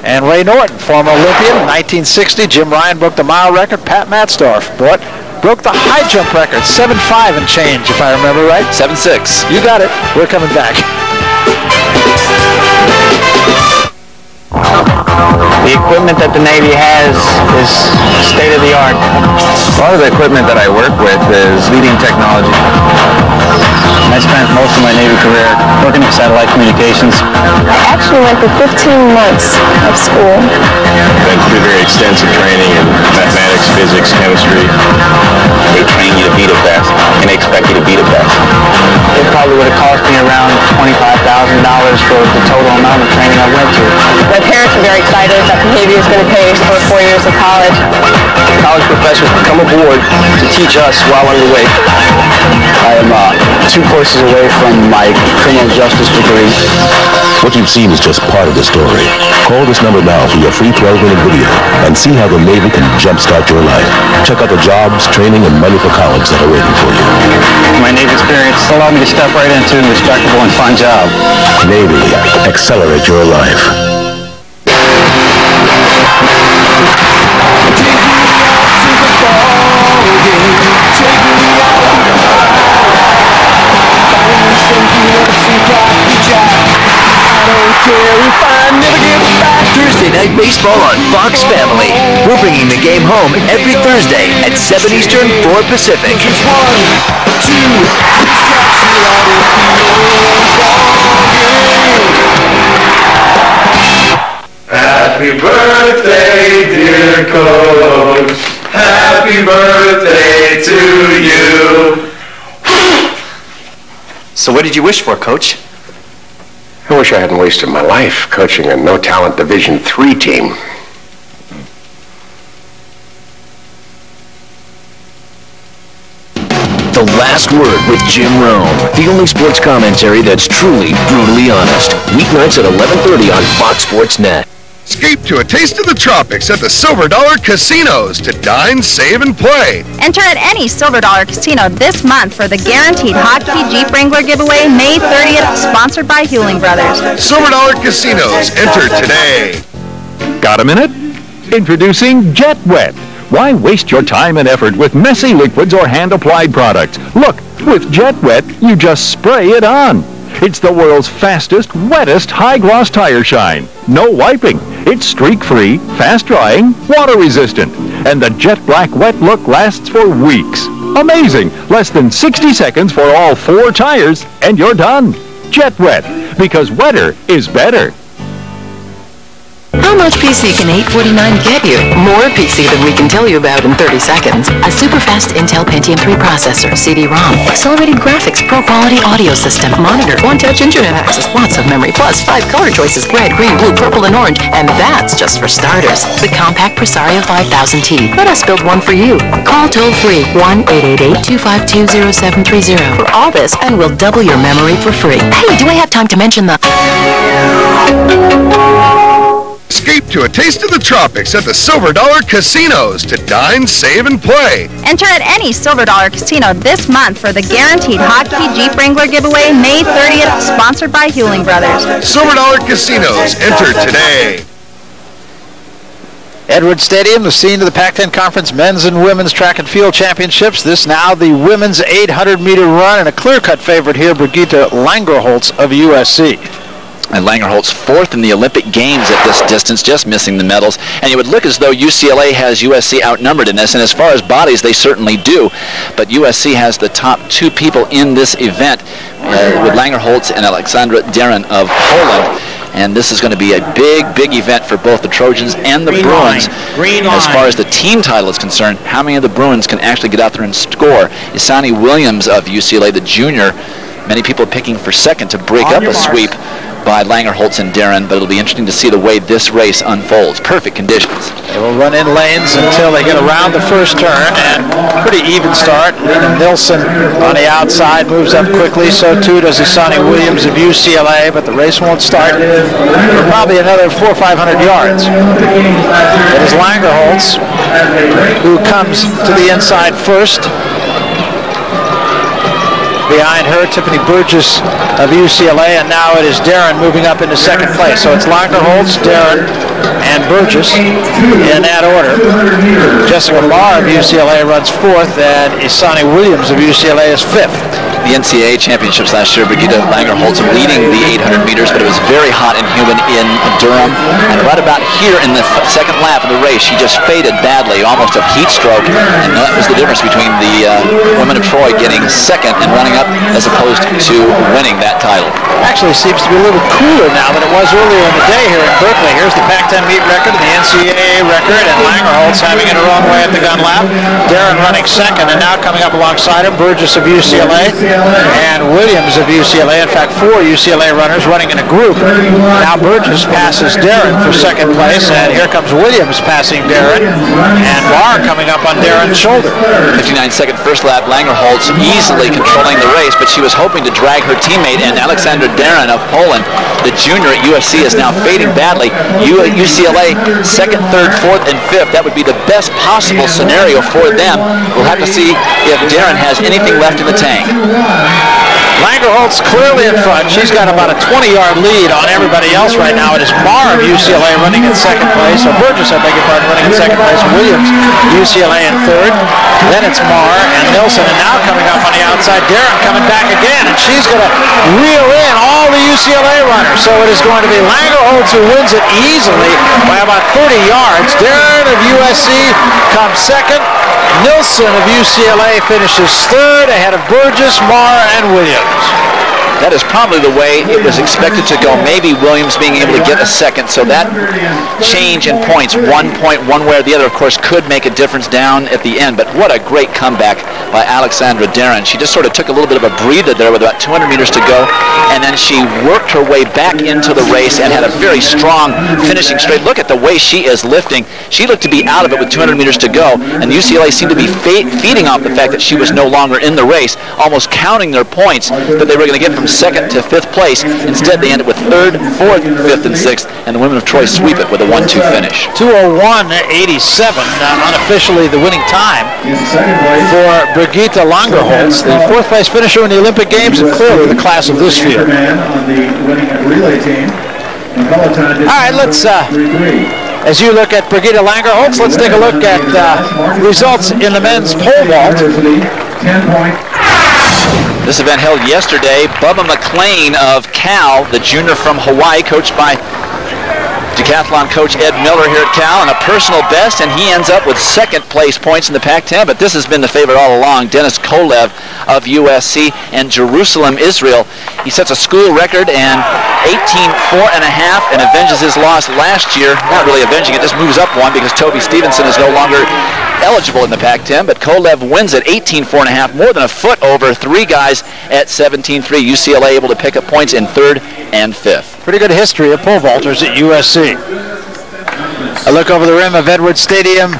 And Ray Norton, former Olympian, in 1960. Jim Ryan broke the mile record. Pat Matzdorf broke the high jump record, 7.5 and change, if I remember right. 7.6. You got it. We're coming back. The equipment that the Navy has is state of the art. A lot of the equipment that I work with is leading technology. I spent most of my Navy career working in satellite communications. I actually went through 15 months of school. Been through very extensive training in mathematics, physics, chemistry. They train you to be the best, and they expect you to be the best. It probably would have cost me around $25,000 for the total amount of training I went to. My parents were very excited that the Navy was going to pay for 4 years of college. College professors come aboard to teach us while underway. I am 2 courses away from my criminal justice degree. What you've seen is just part of the story. Call this number now for your free 12-minute video and see how the Navy can jumpstart your life. Check out the jobs, training, and money for college that are waiting for you. My Navy experience allowed me to step right into a respectable and fun job. Navy, accelerate your life. Thursday night baseball on Fox Family. We're bringing the game home every Thursday at 7 Eastern, 4 Pacific. Happy birthday, dear Coach. Happy birthday to you. So what did you wish for, Coach? I wish I hadn't wasted my life coaching a no-talent Division III team. The Last Word with Jim Rome. The only sports commentary that's truly brutally honest. Weeknights at 11:30 on Fox Sports Net. Escape to a taste of the tropics at the Silver Dollar Casinos to dine, save, and play. Enter at any Silver Dollar Casino this month for the guaranteed hotkey Jeep Wrangler giveaway May 30th, sponsored by Hewling Brothers. Silver Dollar Casinos. Enter today. Got a minute? Introducing Jet Wet. Why waste your time and effort with messy liquids or hand-applied products? Look, with Jet Wet, you just spray it on. It's the world's fastest, wettest high-gloss tire shine. No wiping. It's streak-free, fast-drying, water-resistant. And the jet black wet look lasts for weeks. Amazing. Less than 60 seconds for all 4 tires, and you're done. Jet Wet, because wetter is better. How much PC can 849 get you? More PC than we can tell you about in 30 seconds. A super-fast Intel Pentium 3 processor, CD-ROM, accelerated graphics, pro-quality audio system, monitor, one-touch internet access, lots of memory, plus 5 color choices, red, green, blue, purple, and orange. And that's just for starters. The compact Presario 5000T. Let us build one for you. Call toll-free 1-888-252-0730 for all this, and we'll double your memory for free. Hey, do I have time to mention the... Escape to a taste of the tropics at the Silver Dollar Casinos to dine, save, and play. Enter at any Silver Dollar Casino this month for the guaranteed hotkey Jeep Wrangler giveaway May 30th, sponsored by Hewling Brothers. Silver Dollar Casinos. Enter today. Edwards Stadium, the scene of the Pac-10 Conference men's and women's track and field championships. This now the women's 800-meter run, and a clear-cut favorite here, Brigitte Langerholtz of USC. And Langerholtz fourth in the Olympic Games at this distance, just missing the medals. And it would look as though UCLA has USC outnumbered in this, and as far as bodies, they certainly do. But USC has the top two people in this event, with Langerholtz and Alexandra Deren of Poland. And this is going to be a big, big event for both the Trojans and the Bruins. As far as the team title is concerned, how many of the Bruins can actually get out there and score? Isani Williams of UCLA, the junior, many people picking for second to break up a sweep by Langerholtz and Deren, but it'll be interesting to see the way this race unfolds. Perfect conditions. They will run in lanes until they get around the first turn, and pretty even start. Lena Nilsson on the outside moves up quickly, so too does Isani Williams of UCLA, but the race won't start for probably another 400 or 500 yards. It is Langerholtz who comes to the inside first. Behind her, Tiffany Burgess of UCLA, and now it is Deren moving up into second place. So it's Langerholtz, Deren, and Burgess in that order. Jessica Marr of UCLA runs fourth, and Isani Williams of UCLA is fifth. The NCAA championships last year, Brigitte Langerholtz leading the 800 meters, but it was very hot and humid in Durham. And right about here in the second lap of the race, she just faded badly, almost a heat stroke. And that was the difference between the women of Troy getting second and running up as opposed to winning that title. Actually seems to be a little cooler now than it was earlier in the day here in Berkeley. Here's the Pac-10 meet record and the NCAA record, and Langerholtz having it her own way at the gun lap. Deren running second, and now coming up alongside him, Burgess of UCLA and Williams of UCLA. In fact, 4 UCLA runners running in a group. Now Burgess passes Deren for second place, and here comes Williams passing Deren, and Barr coming up on Deren's shoulder. 59-second first lap, Langerholtz easily controlling the race, but she was hoping to drag her teammate, and Alexandra Deren of Poland, the junior at USC, is now fading badly. UCLA second, third, fourth, and fifth. That would be the best possible scenario for them. We'll have to see if Deren has anything left in the tank. Langerholtz clearly in front. She's got about a 20-yard lead on everybody else right now. It is Marr of UCLA running in second place, or Burgess, I beg your pardon, running in second place. Williams, UCLA in third. Then it's Marr and Nilsson, and now coming up on the outside, Deren coming back again, and she's going to reel in all the UCLA runners. So it is going to be Langerholtz who wins it easily by about 30 yards. Deren of USC comes second. Nilsson of UCLA finishes third ahead of Burgess, Marr, and Williams. That is probably the way it was expected to go. Maybe Williams being able to get a second, so that change in points, 1 point one way or the other, of course, could make a difference down at the end. But what a great comeback by Alexandra Deren. She just sort of took a little bit of a breather there with about 200 meters to go, and then she worked her way back into the race and had a very strong finishing straight. Look at the way she is lifting. She looked to be out of it with 200 meters to go, and UCLA seemed to be feeding off the fact that she was no longer in the race, almost counting their points that they were going to get from second to fifth place. Instead, they ended with third, fourth, fifth, and sixth, and the women of Troy sweep it with a 1-2 finish. 2:01.87, unofficially the winning time for Brigitte Langerholtz, the fourth place finisher in the Olympic Games, and clearly the class of this field. All right, let's, as you look at Brigitte Langerholtz, let's take a look at results in the men's pole vault. This event held yesterday. Bubba McLean of Cal, the junior from Hawaii, coached by decathlon coach Ed Miller here at Cal, and a personal best, and he ends up with second place points in the Pac-10, but this has been the favorite all along. Dennis Kolev of USC, and Jerusalem, Israel. He sets a school record and 18-4.5 and avenges his loss last year. Not really avenging it, just moves up one because Toby Stevenson is no longer eligible in the Pac-10, but Kolev wins at 18-4.5, more than a foot over three guys at 17-3. UCLA able to pick up points in 3rd and 5th. Pretty good history of pole vaulters at USC. A look over the rim of Edwards Stadium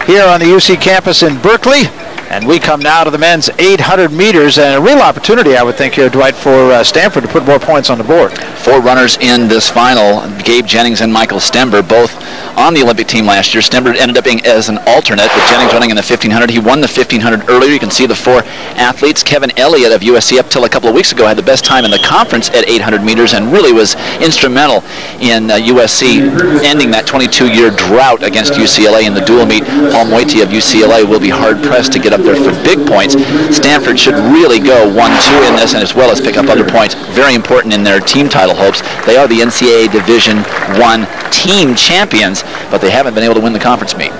here on the UC campus in Berkeley. And we come now to the men's 800 meters, and a real opportunity, I would think, here, Dwight, for Stanford to put more points on the board. 4 runners in this final, Gabe Jennings and Michael Stember, both on the Olympic team last year. Stember ended up being as an alternate, with Jennings running in the 1500. He won the 1500 earlier. You can see the 4 athletes. Kevin Elliott of USC, up till a couple of weeks ago, had the best time in the conference at 800 meters and really was instrumental in USC ending that 22-year drought against UCLA in the dual meet. Paul Moiti of UCLA will be hard-pressed to get up there for big points. Stanford should really go 1-2 in this, and as well as pick up other points. Very important in their team title hopes. They are the NCAA Division I team champions, but they haven't been able to win the conference meet.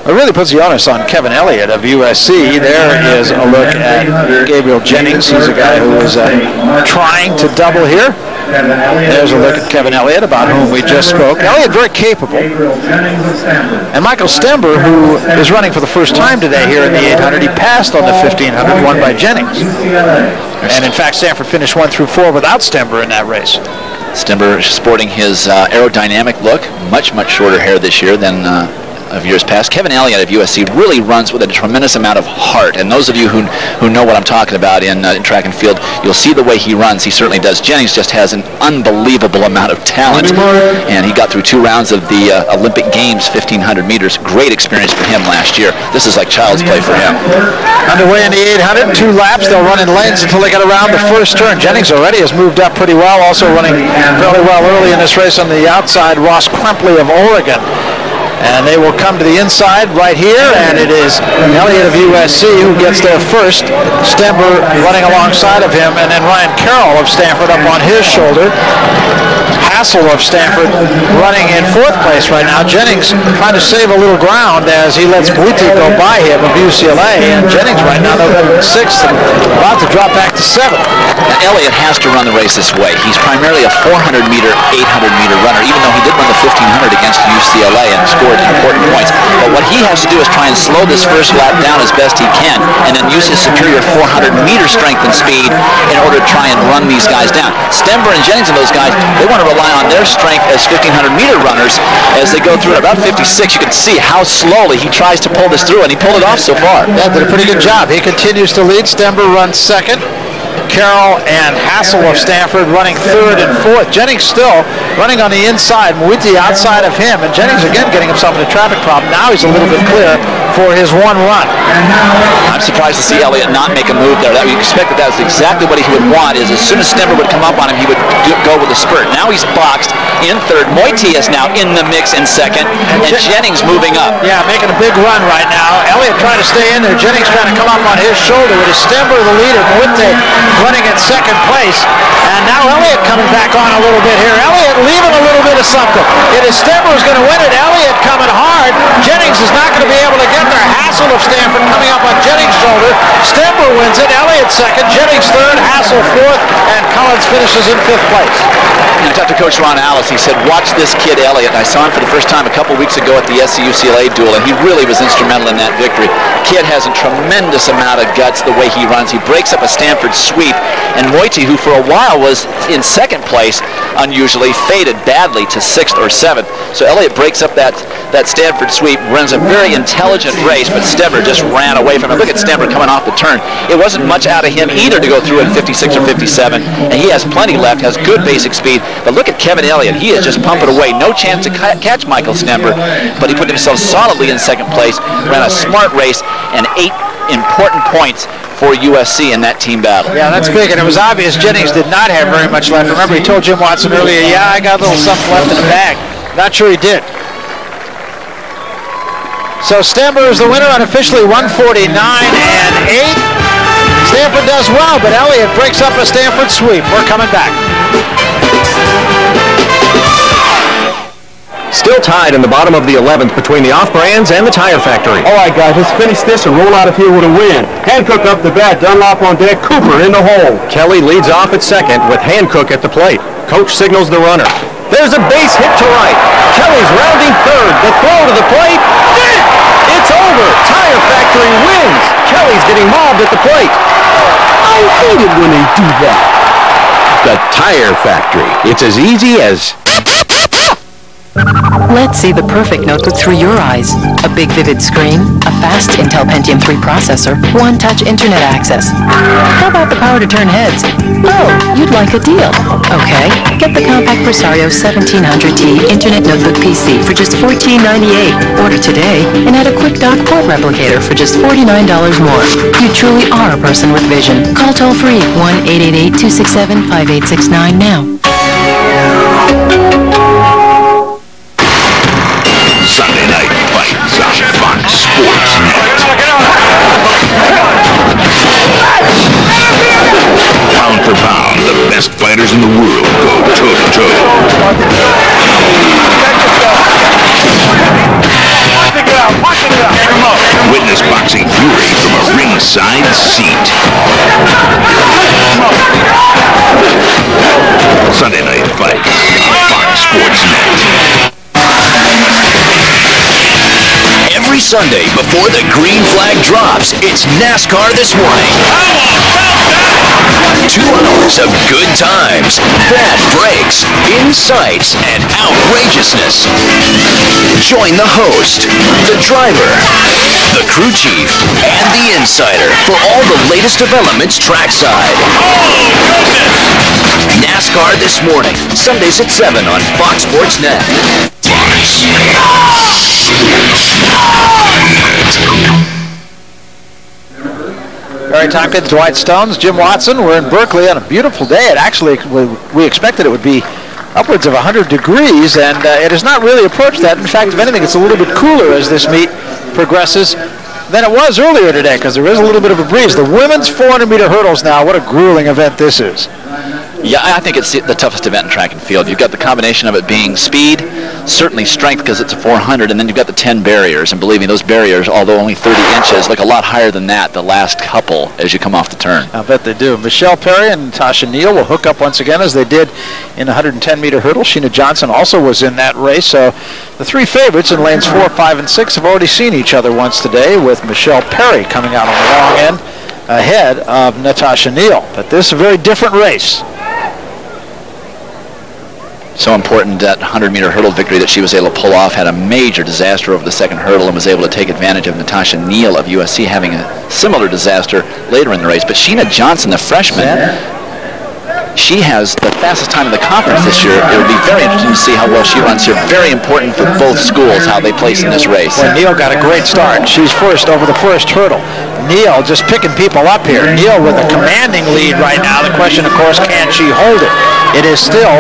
It really puts the onus on Kevin Elliott of USC. There is a look at Gabriel Jennings. He's a guy who is trying to double here. There's a look at Kevin Elliott, about whom we just spoke. Elliott very capable. And Michael Stember, who is running for the first time today here in the 800, he passed on the 1500, won by Jennings. And in fact, Stanford finished 1-4 without Stember in that race. Stember sporting his aerodynamic look, much shorter hair this year than of years past. Kevin Elliott of USC really runs with a tremendous amount of heart, and those of you who know what I'm talking about in track and field, you'll see the way he runs. He certainly does. Jennings just has an unbelievable amount of talent, and he got through 2 rounds of the Olympic Games 1500 meters. Great experience for him last year. This is like child's play for him. Underway in the 800, 2 laps. They'll run in lanes until they get around the first turn. Jennings already has moved up pretty well, also running fairly well early in this race on the outside, Ross Crumpley of Oregon. And they will come to the inside right here, and it is Elliott of USC who gets there first. Stember running alongside of him, and then Ryan Carroll of Stanford up on his shoulder. Hassel of Stanford running in 4th place right now. Jennings trying to save a little ground as he lets Moiti go by him of UCLA, and Jennings right now they're in 6th and about to drop back to 7th. Now, Elliott has to run the race this way. He's primarily a 400-meter, 800-meter runner, even though he did run the 1500 against UCLA and scored important points. But what he has to do is try and slow this first lap down as best he can, and then use his superior 400-meter strength and speed in order to try and run these guys down. Stember and Jennings and those guys, they want to rely on their strength as 1500-meter runners as they go through at about 56. You can see how slowly he tries to pull this through, and he pulled it off so far. Yeah, did a pretty good job. He continues to lead. Stember runs 2nd. Carroll and Hassel of Stanford running 3rd and 4th. Jennings still running on the inside. Moiti outside of him, and Jennings again getting himself in a traffic problem. Now he's a little bit clear for his 1 run. I'm surprised to see Elliott not make a move there. You expect that was exactly what he would want, is as soon as Stember would come up on him, he would go with a spurt. Now he's boxed in 3rd. Moiti is now in the mix in 2nd, and Jennings moving up. Yeah, making a big run right now. Elliott trying to stay in there. Jennings trying to come up on his shoulder. It is Stember the leader. Moiti running at 2nd place. And now Elliott coming back on a little bit here. Elliott leaving a little bit of something. It is Stember who's going to win it. Elliott coming hard. Jennings is not going to be able to get there. Hassel of Stanford coming up on Jennings' shoulder. Stember wins it. Elliott 2nd. Jennings 3rd. Hassel 4th. And Collins finishes in 5th place. I talked to Coach Ron Alice. He said, watch this kid Elliott. I saw him for the first time a couple weeks ago at the SC-UCLA duel, and he really was instrumental in that victory. Kid has a tremendous amount of guts the way he runs. He breaks up a Stanford sweep, and Moiti, who for a while was in 2nd place, unusually faded badly to 6th or 7th. So Elliott breaks up that Stanford sweep, runs a very intelligent race, but Stember just ran away from him. Look at Stember coming off the turn. It wasn't much out of him either to go through at 56 or 57, and he has plenty left, has good basic speed. But look at Kevin Elliott. He is just pumping away. No chance to catch Michael Stember, but he put himself solidly in 2nd place, ran a smart race, and 8 important points for USC in that team battle. Yeah, that's big, and it was obvious Jennings did not have very much left. Remember, he told Jim Watson earlier, yeah, I got a little something left in the bag. Not sure he did. So Stember is the winner, unofficially 149 and 8. Stanford does well, but Elliott breaks up a Stanford sweep. We're coming back. Still tied in the bottom of the 11th between the Off-Brands and the Tire Factory. All right, guys, let's finish this and roll out of here with a win. Hancock up the bat, Dunlop on deck, Cooper in the hole. Kelly leads off at second with Hancock at the plate. Coach signals the runner. There's a base hit to right. Kelly's rounding third. The throw to the plate. It's over. Tire Factory wins. Kelly's getting mobbed at the plate. I hate it when they do that. The Tire Factory. It's as easy as... Let's see the perfect notebook through your eyes. A big vivid screen, a fast Intel Pentium 3 processor, one-touch internet access. How about the power to turn heads? Oh, you'd like a deal. Okay, get the compact Presario 1700T Internet Notebook PC for just $14.98. Order today and add a quick dock port replicator for just $49 more. You truly are a person with vision. Call toll-free 1-888-267-5869 now. Sunday Night Fights on Fox Sports Net. Pound for pound, the best fighters in the world go toe-to-toe. Witness boxing fury from a ringside seat. Sunday Night Fights on Fox Sports Net. Every Sunday before the green flag drops, it's NASCAR This Morning. 2 hours of good times, bad breaks, insights, and outrageousness. Join the host, the driver, the crew chief, and the insider for all the latest developments trackside. NASCAR This Morning, Sundays at 7 on Fox Sports Net. Barry Tompkins, Dwight Stones, Jim Watson. We're in Berkeley on a beautiful day. It actually, we expected it would be upwards of 100 degrees, and it has not really approached that. In fact, if anything, it's a little bit cooler as this meet progresses than it was earlier today, because there is a little bit of a breeze. The women's 400-meter hurdles now, what a grueling event this is. Yeah, I think it's the toughest event in track and field. You've got the combination of it being speed, certainly strength because it's a 400, and then you've got the 10 barriers. And believe me, those barriers, although only 30 inches, look a lot higher than that the last couple as you come off the turn. I bet they do. Michelle Perry and Natasha Neal will hook up once again as they did in the 110-meter hurdle. Sheena Johnson also was in that race. So the three favorites in lanes 4, 5, and 6 have already seen each other once today, with Michelle Perry coming out on the long end ahead of Natasha Neal. But this is a very different race. So important that 100-meter hurdle victory that she was able to pull off. Had a major disaster over the second hurdle and was able to take advantage of Natasha Neal of USC having a similar disaster later in the race. But Sheena Johnson, the freshman, she has the fastest time in the conference this year. It would be very interesting to see how well she runs here. Very important for both schools how they place in this race. Well, Neal got a great start. She's first over the first hurdle. Neal just picking people up here. Neal with a commanding lead right now. The question, of course, can she hold it? It is still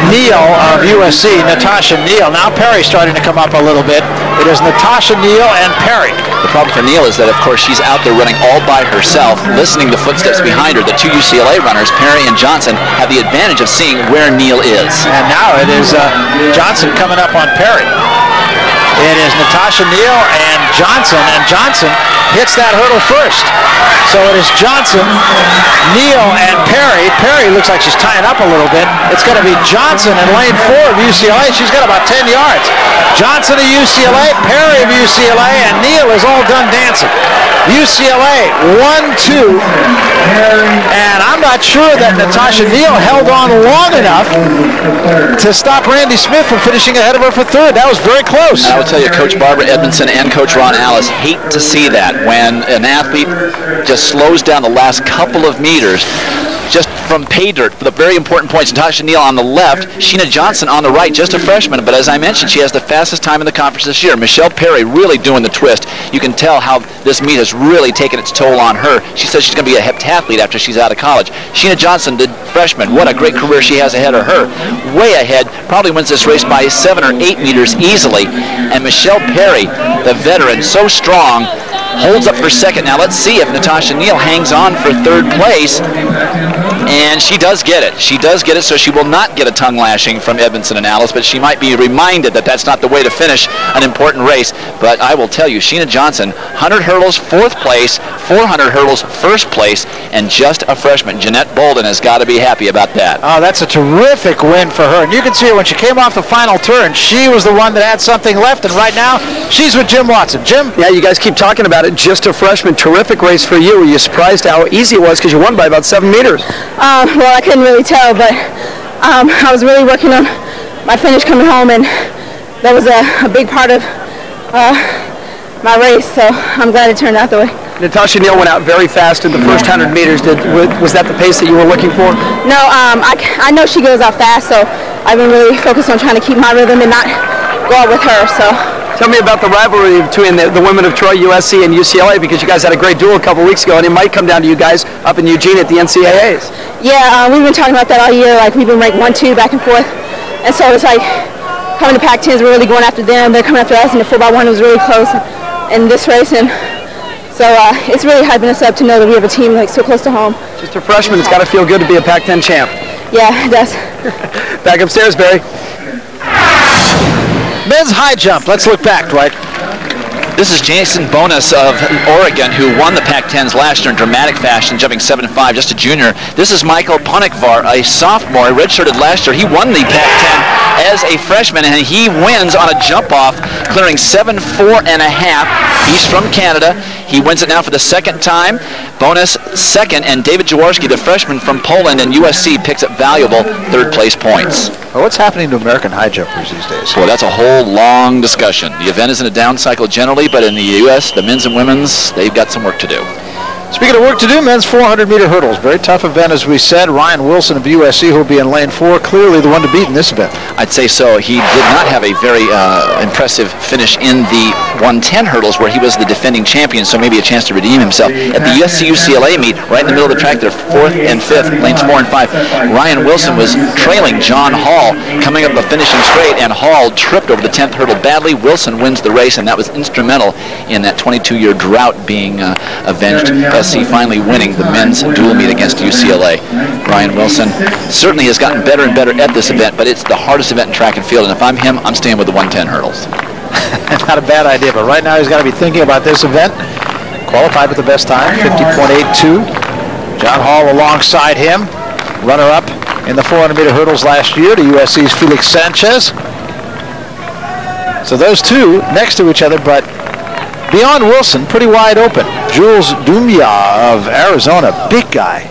Neal of USC, Natasha Neal. Now Perry starting to come up a little bit. It is Natasha Neal and Perry. The problem for Neal is that, of course, she's out there running all by herself, listening to footsteps behind her. The two UCLA runners, Perry and Johnson, have the advantage of seeing where Neal is. And now it is Johnson coming up on Perry. It is Natasha Neal and Johnson hits that hurdle first. So it is Johnson, Neal, and Perry. Perry looks like she's tying up a little bit. It's going to be Johnson in lane 4 of UCLA. She's got about 10 yards. Johnson of UCLA, Perry of UCLA, and Neal is all done dancing. UCLA 1-2, and I'm not sure that Natasha Neal held on long enough to stop Randy Smith from finishing ahead of her for third. That was very close. I will tell you, Coach Barbara Edmondson and Coach Ron Alice hate to see that when an athlete just slows down the last couple of meters just from pay dirt for the very important points. Natasha Neal on the left, Sheena Johnson on the right, just a freshman, but as I mentioned, she has the fastest time in the conference this year. Michelle Perry really doing the twist. You can tell how this meet has really taken its toll on her. She says she's going to be a heptathlete after she's out of college. Sheena Johnson, the freshman, what a great career she has ahead of her. Way ahead, probably wins this race by 7 or 8 meters easily. And Michelle Perry, the veteran, so strong, holds up for second. Now let's see if Natasha Neal hangs on for third place. And she does get it. She does get it, so she will not get a tongue lashing from Edmondson and Alice, but she might be reminded that that's not the way to finish an important race. But I will tell you, Sheena Johnson, 100 hurdles, 4th place, 400 hurdles, 1st place, and just a freshman. Jeanette Bolden has got to be happy about that. Oh, that's a terrific win for her. And you can see her when she came off the final turn, she was the one that had something left, and right now, she's with Jim Watson. Jim? Yeah, you guys keep talking about it. Just a freshman. Terrific race for you. Were you surprised how easy it was because you won by about 7 meters? Well, I couldn't really tell, but I was really working on my finish coming home, and that was a big part of my race, so I'm glad it turned out that way. Natasha Neal went out very fast in the first 100 meters. Was that the pace that you were looking for? No, I know she goes out fast, so I've been really focused on trying to keep my rhythm and not go out with her, so. Tell me about the rivalry between the women of Troy, USC, and UCLA, because you guys had a great duel a couple weeks ago, and it might come down to you guys up in Eugene at the NCAAs. Yeah, we've been talking about that all year. Like, we've been ranked 1-2 back and forth, and so it's like coming to Pac-10s, we're really going after them. They're coming after us, and the 4x1 was really close in this race, and so it's really hyping us up to know that we have a team like so close to home. Just a freshman, it's got to feel good to be a Pac-10 champ. Yeah, it does. Back upstairs, Barry. Men's high jump. Let's look back, Dwight. This is Jason Bonus of Oregon, who won the Pac-10s last year in dramatic fashion, jumping 7.5, just a junior. This is Michael Punikvar, a sophomore, redshirted last year. He won the Pac-10 as a freshman, and he wins on a jump-off, clearing 7.4 and a half. He's from Canada. He wins it now for the 2nd time. Bonus 2nd, and David Jaworski, the freshman from Poland and USC, picks up valuable 3rd place points. Well, what's happening to American high jumpers these days? Well, that's a whole long discussion. The event is in a down cycle generally, but in the U.S., the men's and women's, they've got some work to do. Speaking of work to do, men's 400-meter hurdles. Very tough event, as we said. Ryan Wilson of USC, who will be in lane 4, clearly the one to beat in this event. I'd say so. He did not have a very impressive finish in the 110 hurdles, where he was the defending champion, so maybe a chance to redeem himself. At the USC-UCLA meet, right in the middle of the track, they're 4th and 5th, lanes 4 and 5. Ryan Wilson was trailing John Hall coming up the finishing straight, and Hall tripped over the 10th hurdle badly. Wilson wins the race, and that was instrumental in that 22-year drought being avenged. USC finally winning the men's dual meet against UCLA. Ryan Wilson certainly has gotten better and better at this event, but it's the hardest event in track and field, and if I'm him, I'm staying with the 110 hurdles. Not a bad idea, but right now he's got to be thinking about this event. Qualified with the best time, 50.82. John Hall alongside him, runner-up in the 400-meter hurdles last year to USC's Felix Sanchez. So those two next to each other, but beyond Wilson, pretty wide open. Jules Dumia of Arizona, big guy.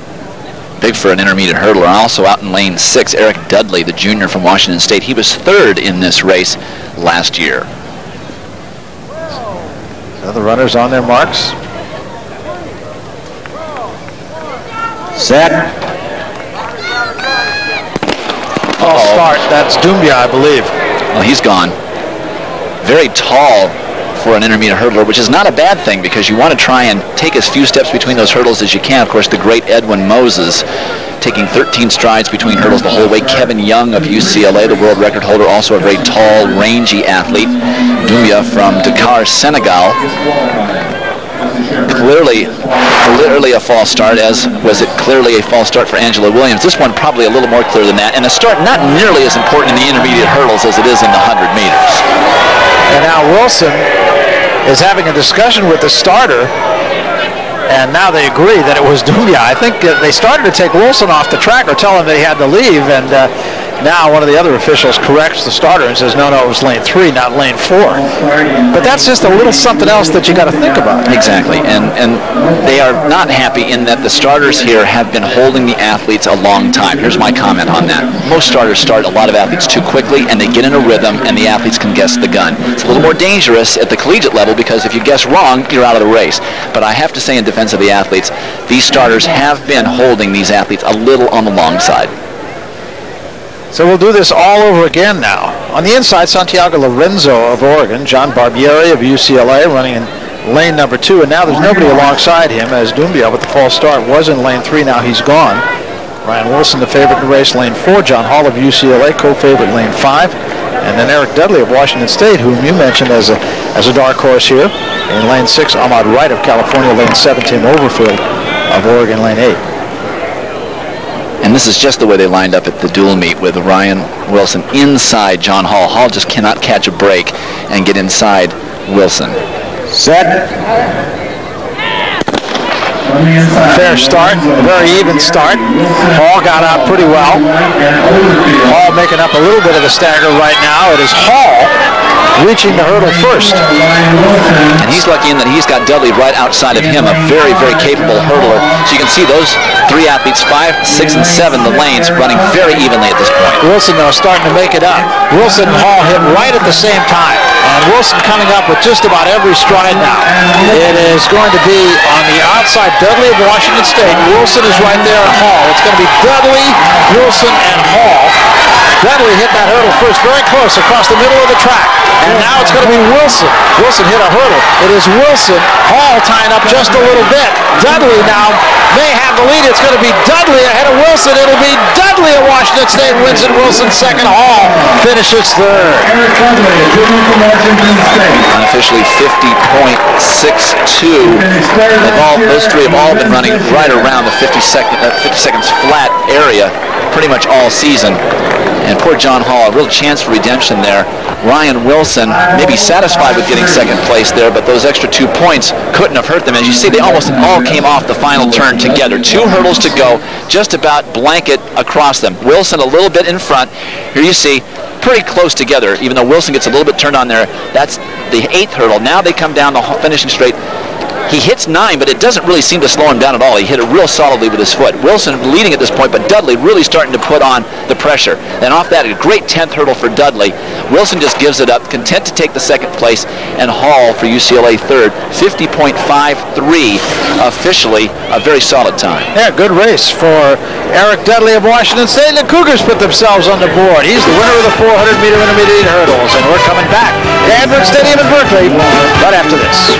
Big for an intermediate hurdler. And also out in lane 6, Eric Dudley, the junior from Washington State. He was 3rd in this race last year. So the runners on their marks. Set. False start. That's Dumia, I believe. Well, he's gone. Very tall for an intermediate hurdler, which is not a bad thing because you want to try and take as few steps between those hurdles as you can. Of course, the great Edwin Moses taking 13 strides between hurdles the whole way. Kevin Young of UCLA, the world record holder, also a very tall, rangy athlete. Dumia from Dakar, Senegal. Clearly a false start, as was it clearly a false start for Angela Williams. This one probably a little more clear than that, and a start not nearly as important in the intermediate hurdles as it is in the 100 meters. And now Wilson is having a discussion with the starter, and now they agree that it was Dumia. I think they started to take Wilson off the track or tell him that he had to leave, and now one of the other officials corrects the starter and says, no, it was lane 3, not lane 4. But that's just a little something else that you got to think about. Exactly, and they are not happy in that the starters here have been holding the athletes a long time. Here's my comment on that. Most starters start a lot of athletes too quickly, and they get in a rhythm, and the athletes can guess the gun. It's a little more dangerous at the collegiate level because if you guess wrong, you're out of the race. But I have to say in defense of the athletes, these starters have been holding these athletes a little on the long side. So we'll do this all over again now. On the inside, Santiago Lorenzo of Oregon, John Barbieri of UCLA running in lane number 2, and now there's nobody alongside him as Dumia with the false start was in lane 3, now he's gone. Ryan Wilson, the favorite in the race, lane 4. John Hall of UCLA, co-favorite, lane 5. And then Eric Dudley of Washington State, whom you mentioned as a dark horse here. In lane 6, Ahmad Wright of California, lane 7. Tim Overfield of Oregon, lane 8. this is just the way they lined up at the dual meet with Ryan Wilson inside John Hall. Hall just cannot catch a break and get inside Wilson. Set. Fair start, very even start. Hall got out pretty well. Hall making up a little bit of a stagger right now. It is Hall reaching the hurdle first. And he's lucky in that he's got Dudley right outside of him, a very, very capable hurdler. So you can see those three athletes, 5, 6, and 7, the lanes running very evenly at this point. Wilson, though, starting to make it up. Wilson and Hall hit right at the same time. And Wilson coming up with just about every stride now. It is going to be on the outside, Dudley of Washington State. Wilson is right there at Hall. It's going to be Dudley, Wilson, and Hall. Dudley hit that hurdle first, very close across the middle of the track. And now it's going to be Wilson. Wilson hit a hurdle. It is Wilson. Hall tying up just a little bit. Dudley now may have the lead. It's going to be Dudley ahead of Wilson. It'll be Dudley at Washington State wins it. Wilson second. Hall finishes third. Unofficially 50.62. Those three have all been running right around the 50 seconds flat area pretty much all season. And poor John Hall, a real chance for redemption there. Ryan Wilson may be satisfied with getting second place there, but those extra 2 points couldn't have hurt them. As you see, they almost all came off the final turn together. 2 hurdles to go, just about blanket across them. Wilson a little bit in front. Here you see, pretty close together, even though Wilson gets a little bit turned on there. That's the 8th hurdle. Now they come down the finishing straight. He hits 9, but it doesn't really seem to slow him down at all. He hit it real solidly with his foot. Wilson leading at this point, but Dudley really starting to put on the pressure. Then off that, a great 10th hurdle for Dudley. Wilson just gives it up, content to take the second place, and Hall for UCLA third. 50.53, officially a very solid time. Yeah, good race for Eric Dudley of Washington State. The Cougars put themselves on the board. He's the winner of the 400-meter intermediate hurdles, and we're coming back to Edwards Stadium in Berkeley right after this.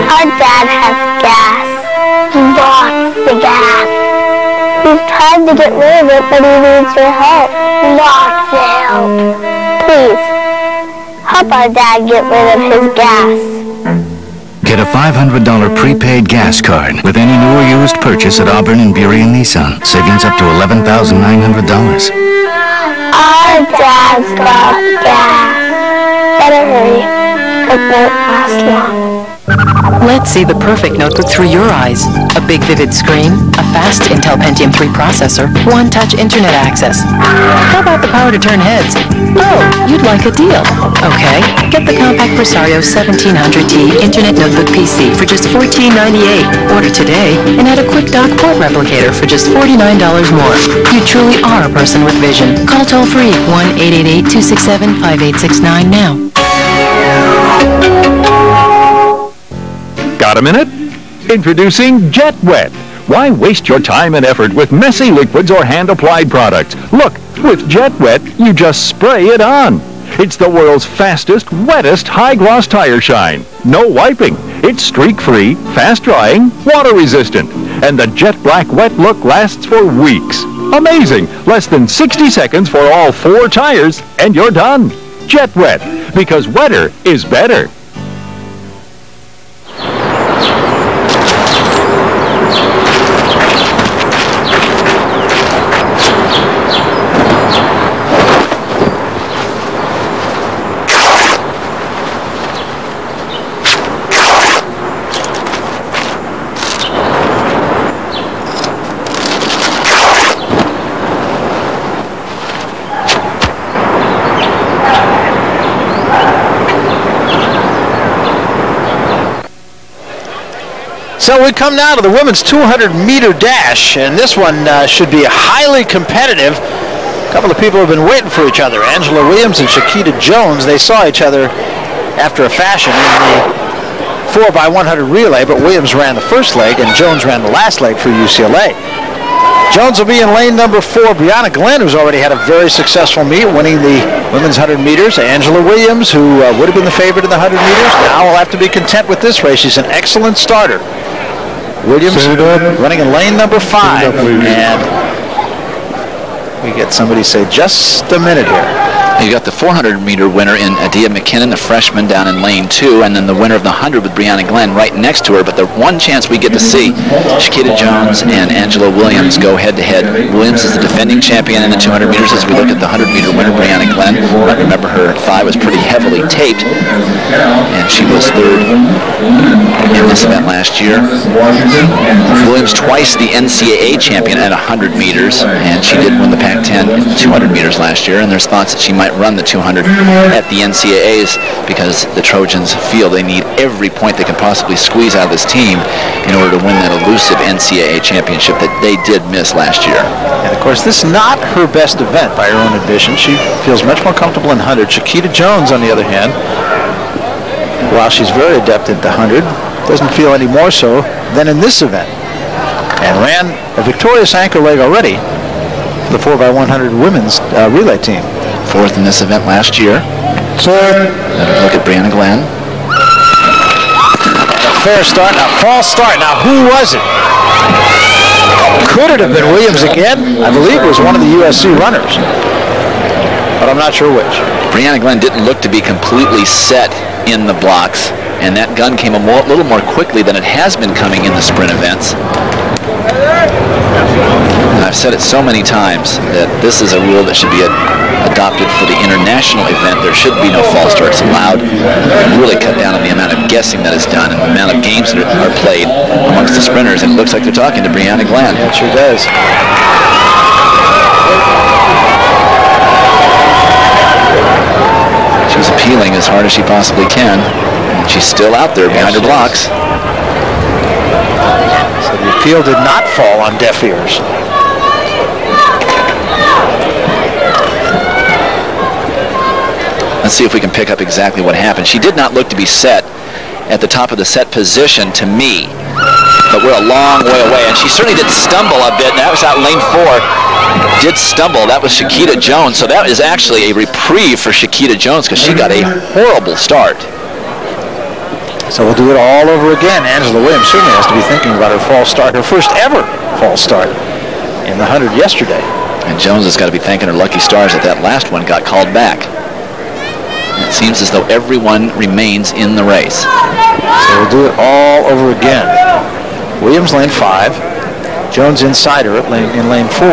Our dad has gas. He bought the gas. We've tried to get rid of it, but he needs your help. Lots of help. Please, help our dad get rid of his gas. Get a $500 prepaid gas card with any new or used purchase at Auburn and Burien Nissan. Savings up to $11,900. Our dad's got gas. Better hurry. It won't last long. Let's see the perfect notebook through your eyes. A big vivid screen, a fast Intel Pentium 3 processor, one-touch internet access. How about the power to turn heads? Oh, you'd like a deal. Okay, get the compact Presario 1700T Internet Notebook PC for just $14.98. Order today and add a quick dock port replicator for just $49 more. You truly are a person with vision. Call toll-free 1-888-267-5869 now. Got a minute? Introducing Jet Wet. Why waste your time and effort with messy liquids or hand-applied products? Look, with Jet Wet, you just spray it on. It's the world's fastest, wettest high-gloss tire shine. No wiping. It's streak-free, fast-drying, water-resistant. And the jet black wet look lasts for weeks. Amazing! Less than 60 seconds for all 4 tires, and you're done. Jet Wet, because wetter is better. So we come now to the women's 200-meter dash, and this one should be highly competitive. A couple of people have been waiting for each other. Angela Williams and Shakita Jones, they saw each other after a fashion in the 4x100 relay, but Williams ran the first leg and Jones ran the last leg for UCLA. Jones will be in lane number 4. Brianna Glenn, who's already had a very successful meet, winning the women's 100 meters. Angela Williams, who would have been the favorite in the 100 meters, now will have to be content with this race. She's an excellent starter. Williams running in lane number 5, and we get somebody say just a minute here. You got the 400-meter winner in Adia McKinnon, the freshman down in lane 2, and then the winner of the 100 with Brianna Glenn right next to her. But the one chance we get to see Shakita Jones and Angela Williams go head-to-head. Williams is the defending champion in the 200 meters as we look at the 100-meter winner, Brianna Glenn. I remember her thigh was pretty heavily taped, and she was third in this event last year. Williams twice the NCAA champion at 100 meters, and she did win the Pac-10 in 200 meters last year, and there's thoughts that she might run the 200 at the NCAAs because the Trojans feel they need every point they can possibly squeeze out of this team in order to win that elusive NCAA championship that they did miss last year. And of course, this is not her best event by her own admission. She feels much more comfortable in 100. Shakita Jones, on the other hand, while she's very adept at the 100, doesn't feel any more so than in this event, and ran a victorious ankle leg already for the 4x100 women's relay team. Fourth in this event last year. Look at Brianna Glenn. A fair start, a false start. Now, who was it? Could it have been Williams again? I believe it was one of the USC runners, but I'm not sure which. Brianna Glenn didn't look to be completely set in the blocks, and that gun came a little more quickly than it has been coming in the sprint events. And I've said it so many times that this is a rule that should be adopted for the international event. There should be no false starts allowed. Really cut down on the amount of guessing that is done and the amount of games that are played amongst the sprinters. And it looks like they're talking to Brianna Glenn. It sure does. She's appealing as hard as she possibly can. She's still out there behind her blocks. So the appeal did not fall on deaf ears. Let's see if we can pick up exactly what happened. She did not look to be set at the top of the set position to me, but we're a long way away, and she certainly did stumble a bit, and that was out lane 4. Did stumble. That was Shakita Jones, so that is actually a reprieve for Shakita Jones because she got a horrible start. So we'll do it all over again. Angela Williams certainly has to be thinking about her false start, her first ever false start in the 100 yesterday. And Jones has got to be thanking her lucky stars that that last one got called back. It seems as though everyone remains in the race. So we'll do it all over again. Williams lane 5, Jones inside her in lane 4.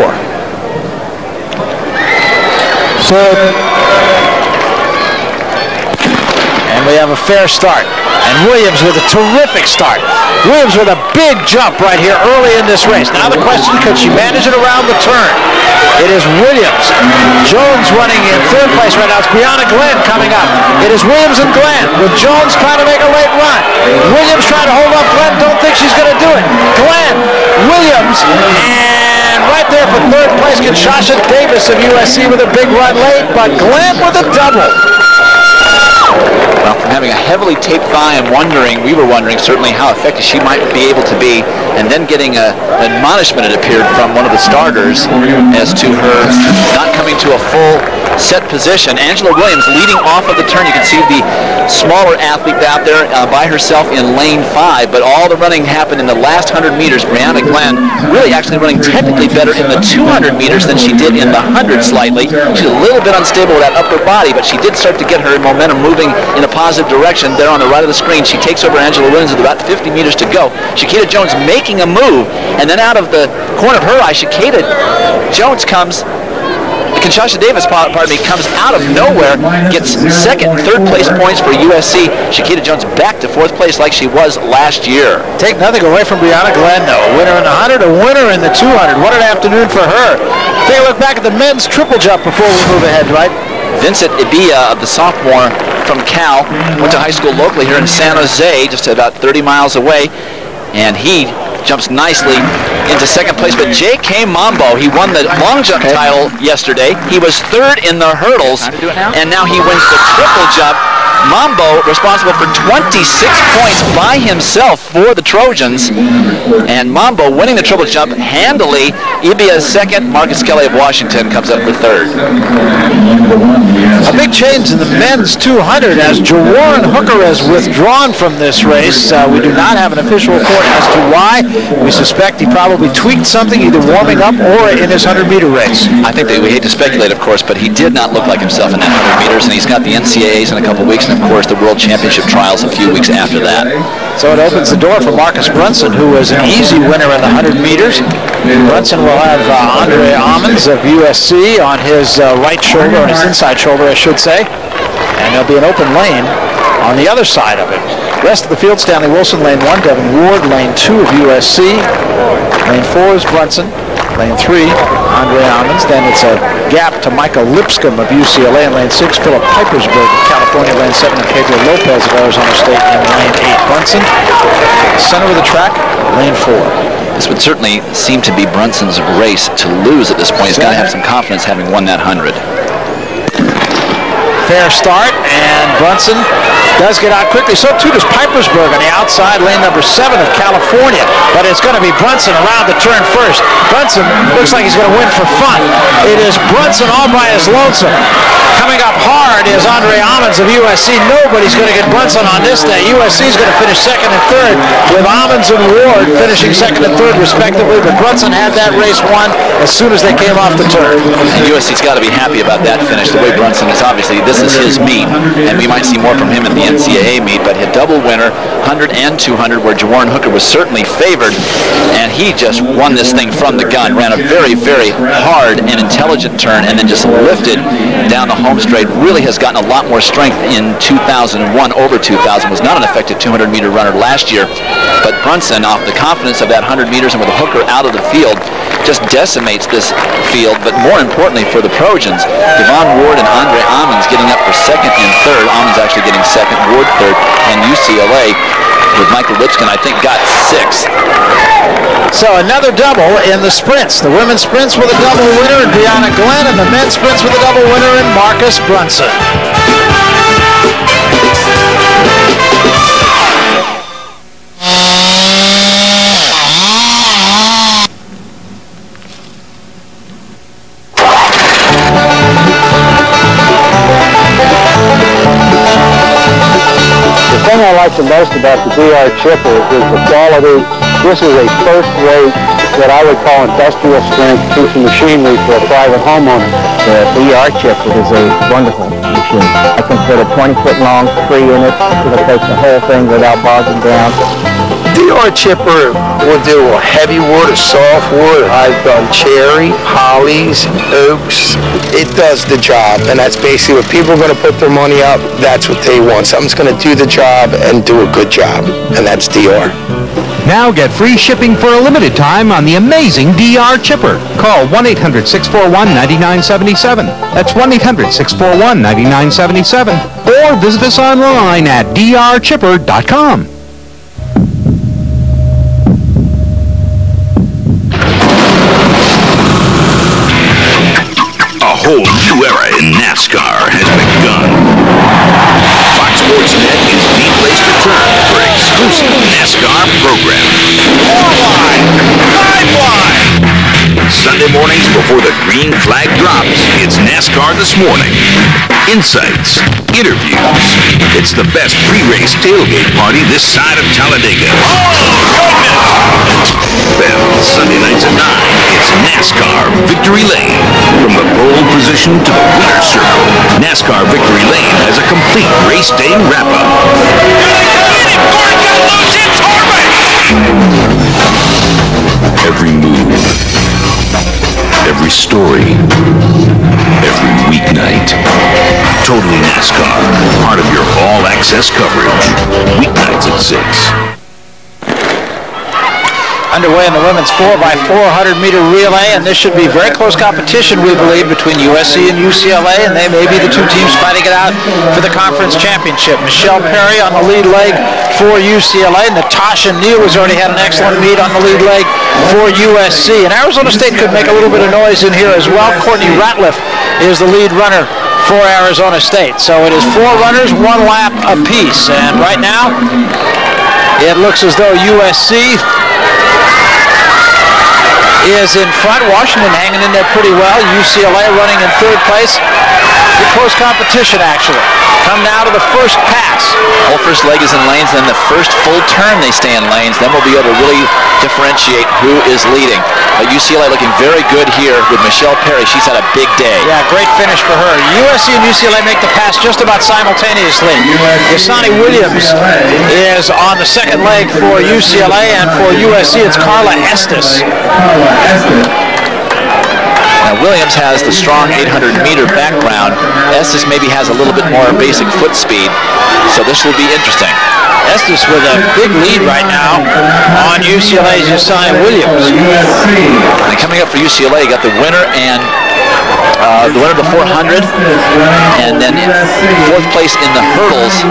And we have a fair start. And Williams with a terrific start. Williams with a big jump right here early in this race. Now the question, could she manage it around the turn? It is Williams. Jones running in third place right now. It's Brianna Glenn coming up. It is Williams and Glenn with Jones trying to make a late run. Williams trying to hold off Glenn. Don't think she's going to do it. Glenn, Williams, and right there for third place, Kinshasa Davis of USC with a big run late, but Glenn with a double. Well, from having a heavily taped thigh and we were wondering certainly how effective she might be able to be, and then getting an admonishment, it appeared, from one of the starters as to her not coming to a full set position. Angela Williams leading off of the turn. You can see the smaller athlete out there by herself in lane 5, but all the running happened in the last 100 meters. Brianna Glenn really actually running technically better in the 200 meters than she did in the 100 slightly. She's a little bit unstable with that upper body, but she did start to get her momentum moving in a positive direction. There on the right of the screen, she takes over Angela Williams with about 50 meters to go. Shakita Jones making a move, and then out of the corner of her eye, Shakita Jones comes, Kinshasa Davis, comes out of nowhere, gets second and third place points for USC. Shakita Jones back to fourth place like she was last year. Take nothing away from Brianna Glenn, though. A winner in the 100, a winner in the 200. What an afternoon for her. Take a look back at the men's triple jump before we move ahead, right? Vincent Ibia, the sophomore from Cal, went to high school locally here in San Jose, just about 30 miles away, and he jumps nicely into second place. But J.K. Mambo, he won the long jump title yesterday. He was third in the hurdles, and now he wins the triple jump. Mambo responsible for 26 points by himself for the Trojans. And Mambo winning the triple jump handily. Ibia second. Marcus Kelly of Washington comes up for third. A big change in the men's 200 as Jawarren Hooker has withdrawn from this race. We do not have an official report as to why. We suspect he probably tweaked something either warming up or in his 100-meter race. I think that we hate to speculate, of course, but he did not look like himself in that 100 meters, and he's got the NCAAs in a couple weeks, and of course the World Championship trials a few weeks after that. So it opens the door for Marcus Brunson, who was an easy winner in the 100 meters. Brunson will have Andre Ammons of USC on his right shoulder, on his inside shoulder, I should say. And there'll be an open lane on the other side of it. Rest of the field, Stanley Wilson, lane 1, Devin Ward, lane 2 of USC. Lane 4 is Brunson. Lane 3, Andre Ammons. Then it's a gap to Michael Lipscomb of UCLA in lane 6. Philip Pipersburg of California, lane 7. And Pedro Lopez of Arizona State in lane 8. Brunson, center of the track, lane 4. This would certainly seem to be Brunson's race to lose at this point. He's got to have some confidence having won that 100. Fair start, and Brunson does get out quickly. So too does Pipersburg on the outside, lane number 7 of California. But it's going to be Brunson around the turn first. Brunson looks like he's going to win for fun. It is Brunson all by his lonesome. Coming up hard is Andre Ammons of USC. Nobody's going to get Brunson on this day. USC is going to finish second and third, with Ammons and Ward finishing second and third respectively. But Brunson had that race won as soon as they came off the turn. And USC's got to be happy about that finish. The way Brunson is obviously, this is his meet, and we might see more from him at the NCAA meet, but a double winner, 100 and 200, where Jawarren Hooker was certainly favored, and he just won this thing from the gun, ran a very, very hard and intelligent turn, and then just lifted down the home straight. Really has gotten a lot more strength in 2001 over 2000. Was not an effective 200-meter runner last year, but Brunson, off the confidence of that 100 meters and with Hooker out of the field, just decimates this field. But more importantly for the Trojans, Devon Ward and Andre Ammons getting up for second and third. Ammons actually getting second, Ward third, and UCLA with Michael Lipscomb, I think, got sixth. So another double in the sprints. The women's sprints with a double winner, Deanna Glenn, and the men's sprints with a double winner in Marcus Brunson. The thing I like the most about the DR Chipper is the quality. This is a first-rate, what I would call industrial strength piece of machinery for a private homeowner. The DR Chipper is a wonderful machine. I can put a 20-foot long tree in it. It'll take the whole thing without bogging down. DR Chipper will do a heavy wood, a soft wood. I've done cherry, hollies, oaks. It does the job, and that's basically what people are going to put their money up. That's what they want. Something's going to do the job and do a good job, and that's DR. Now get free shipping for a limited time on the amazing DR Chipper. Call 1-800-641-9977. That's 1-800-641-9977. Or visit us online at drchipper.com. A whole new era in NASCAR has begun. Fox Sports Net is the place to turn for exclusive NASCAR programming. Sunday mornings before the green flag drops, it's NASCAR This Morning. Insights, interviews. It's the best pre-race tailgate party this side of Talladega. Then, Sunday nights at 9, it's NASCAR Victory Lane. From the pole position to the winner's circle, NASCAR Victory Lane has a complete race day wrap-up. Every move, every story, every weeknight. Totally NASCAR, part of your all-access coverage. Weeknights at 6. Underway in the women's 4x400-meter relay, and this should be very close competition, we believe, between USC and UCLA, and they may be the two teams fighting it out for the conference championship. Michelle Perry on the lead leg for UCLA. Natasha Neal has already had an excellent meet on the lead leg for USC, and Arizona State could make a little bit of noise in here as well. Courtney Ratliff is the lead runner for Arizona State. So it is 4 runners, 1 lap apiece. And right now, it looks as though USC is in front. Washington hanging in there pretty well. UCLA running in 3rd place. Pretty close competition, actually. Come now to the first pass. Whole first leg is in lanes, then the first full turn they stay in lanes. Then we'll be able to really differentiate who is leading. But UCLA looking very good here with Michelle Perry. She's had a big day. Yeah, great finish for her. USC and UCLA make the pass just about simultaneously. Yasani Williams is on the 2nd leg for UCLA, and for USC it's Carla Estes. Now Williams has the strong 800-meter background. Estes maybe has a little bit more basic foot speed, so this will be interesting. Estes with a big lead right now on UCLA's Yasani Williams. And coming up for UCLA, you got the winner and the winner of the 400, and then in 4th place in the hurdles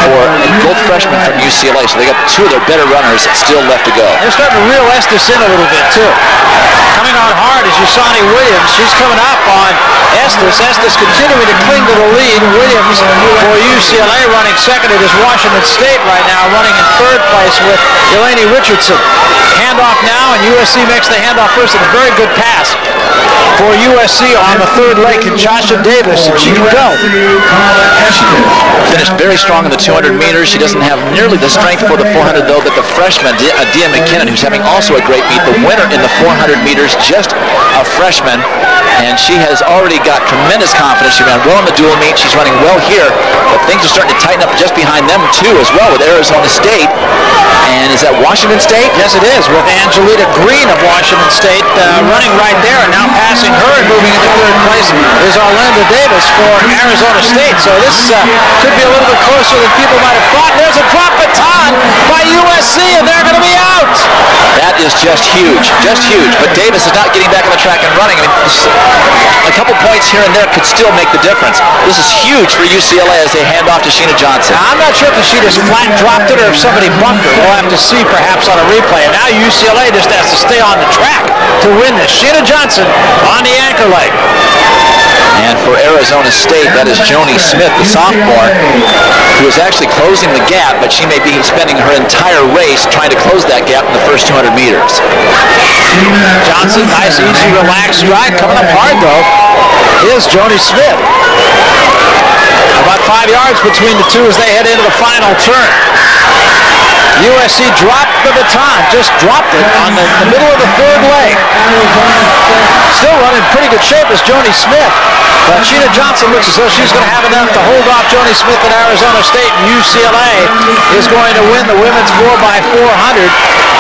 for both freshmen from UCLA. So they got 2 of their better runners still left to go. They're starting to reel Estes in a little bit too. Coming on hard is Yasani Williams. She's coming up on Estes. Estes continuing to cling to the lead. Williams for UCLA running 2nd. It is Washington State right now running in 3rd place with Eleni Richardson. Handoff now, and USC makes the handoff first, and a very good pass for USC on the 3rd leg. Kinshasa Davis, and she can go. She finished very strong in the 200 meters. She doesn't have nearly the strength for the 400, though, but the freshman, Dia McKinnon, who's having also a great meet, the winner in the 400 meters, just a freshman, and she has already got tremendous confidence. She ran well in the dual meet. She's running well here, but things are starting to tighten up just behind them, too, as well, with Arizona State. And is that Washington State? Yes, it is, with Angelita Green of Washington State running right there, and now passing her and moving into 3rd place is Orlando Davis for Arizona State. So this could be a little bit closer than people might have thought. There's a drop baton by USC, and they're going to be out. That is just huge, just huge. But Davis is not getting back on the track and running. I mean, a couple points here and there could still make the difference. This is huge for UCLA as they hand off to Sheena Johnson. Now, I'm not sure if she just flat dropped it or if somebody bumped her. We'll have to see perhaps on a replay. And now UCLA just has to stay on the track to win this. Sheena Johnson on the anchor leg. And for Arizona State, that is Joni Smith, the sophomore, who is actually closing the gap, but she may be spending her entire race trying to close that gap in the first 200 meters. Johnson, nice, easy, relaxed stride. Coming up hard, though, is Joni Smith. About 5 yards between the two as they head into the final turn. USC dropped the baton, just dropped it on the middle of the 3rd leg. Still running pretty good shape is Joni Smith, but Sheena Johnson looks as though she's going to have enough to hold off Joni Smith at Arizona State, and UCLA is going to win the women's 4x400.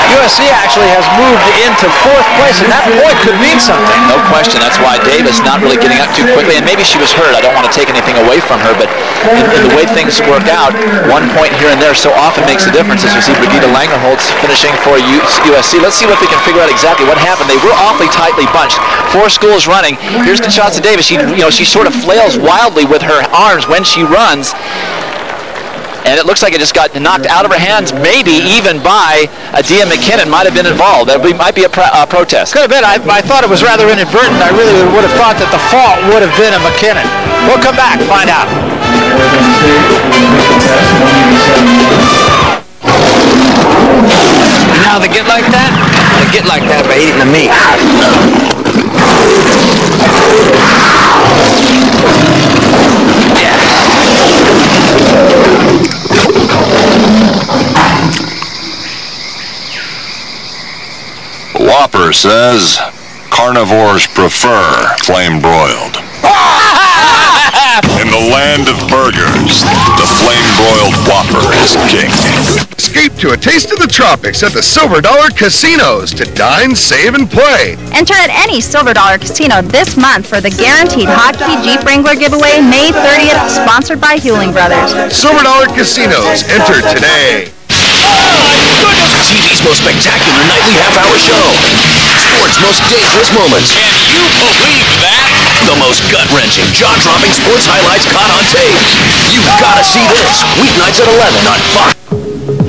USC actually has moved into 4th place, and that point could mean something. No question. That's why Davis not really getting up too quickly, and maybe she was hurt. I don't want to take anything away from her, but in the way things work out, 1 point here and there so often makes a difference. As you see Brigitte Langerholtz finishing for USC. Let's see if we can figure out exactly what happened. They were awfully tightly bunched. 4 schools running. Here's Kinshasa Davis. She sort of flails wildly with her arms when she runs. And it looks like it just got knocked out of her hands, maybe even by Dia McKinnon might have been involved. That might be a protest. Could have been. I thought it was rather inadvertent. I really would have thought that the fault would have been a McKinnon. We'll come back, find out. You know how they get like that? They get like that by eating the meat. Whopper says carnivores prefer flame-broiled. In the land of burgers, the flame-broiled Whopper is king. Escape to a taste of the tropics at the Silver Dollar Casinos to dine, save, and play. Enter at any Silver Dollar Casino this month for the guaranteed hotkey Jeep Wrangler giveaway May 30th, sponsored by Hewling Brothers. Silver Dollar Casinos. Enter today. TV's most spectacular nightly half-hour show. Sports' most dangerous moments. Can you believe that? The most gut-wrenching, jaw-dropping sports highlights caught on tape. You've got to see this. Weeknights at 11 on Fox.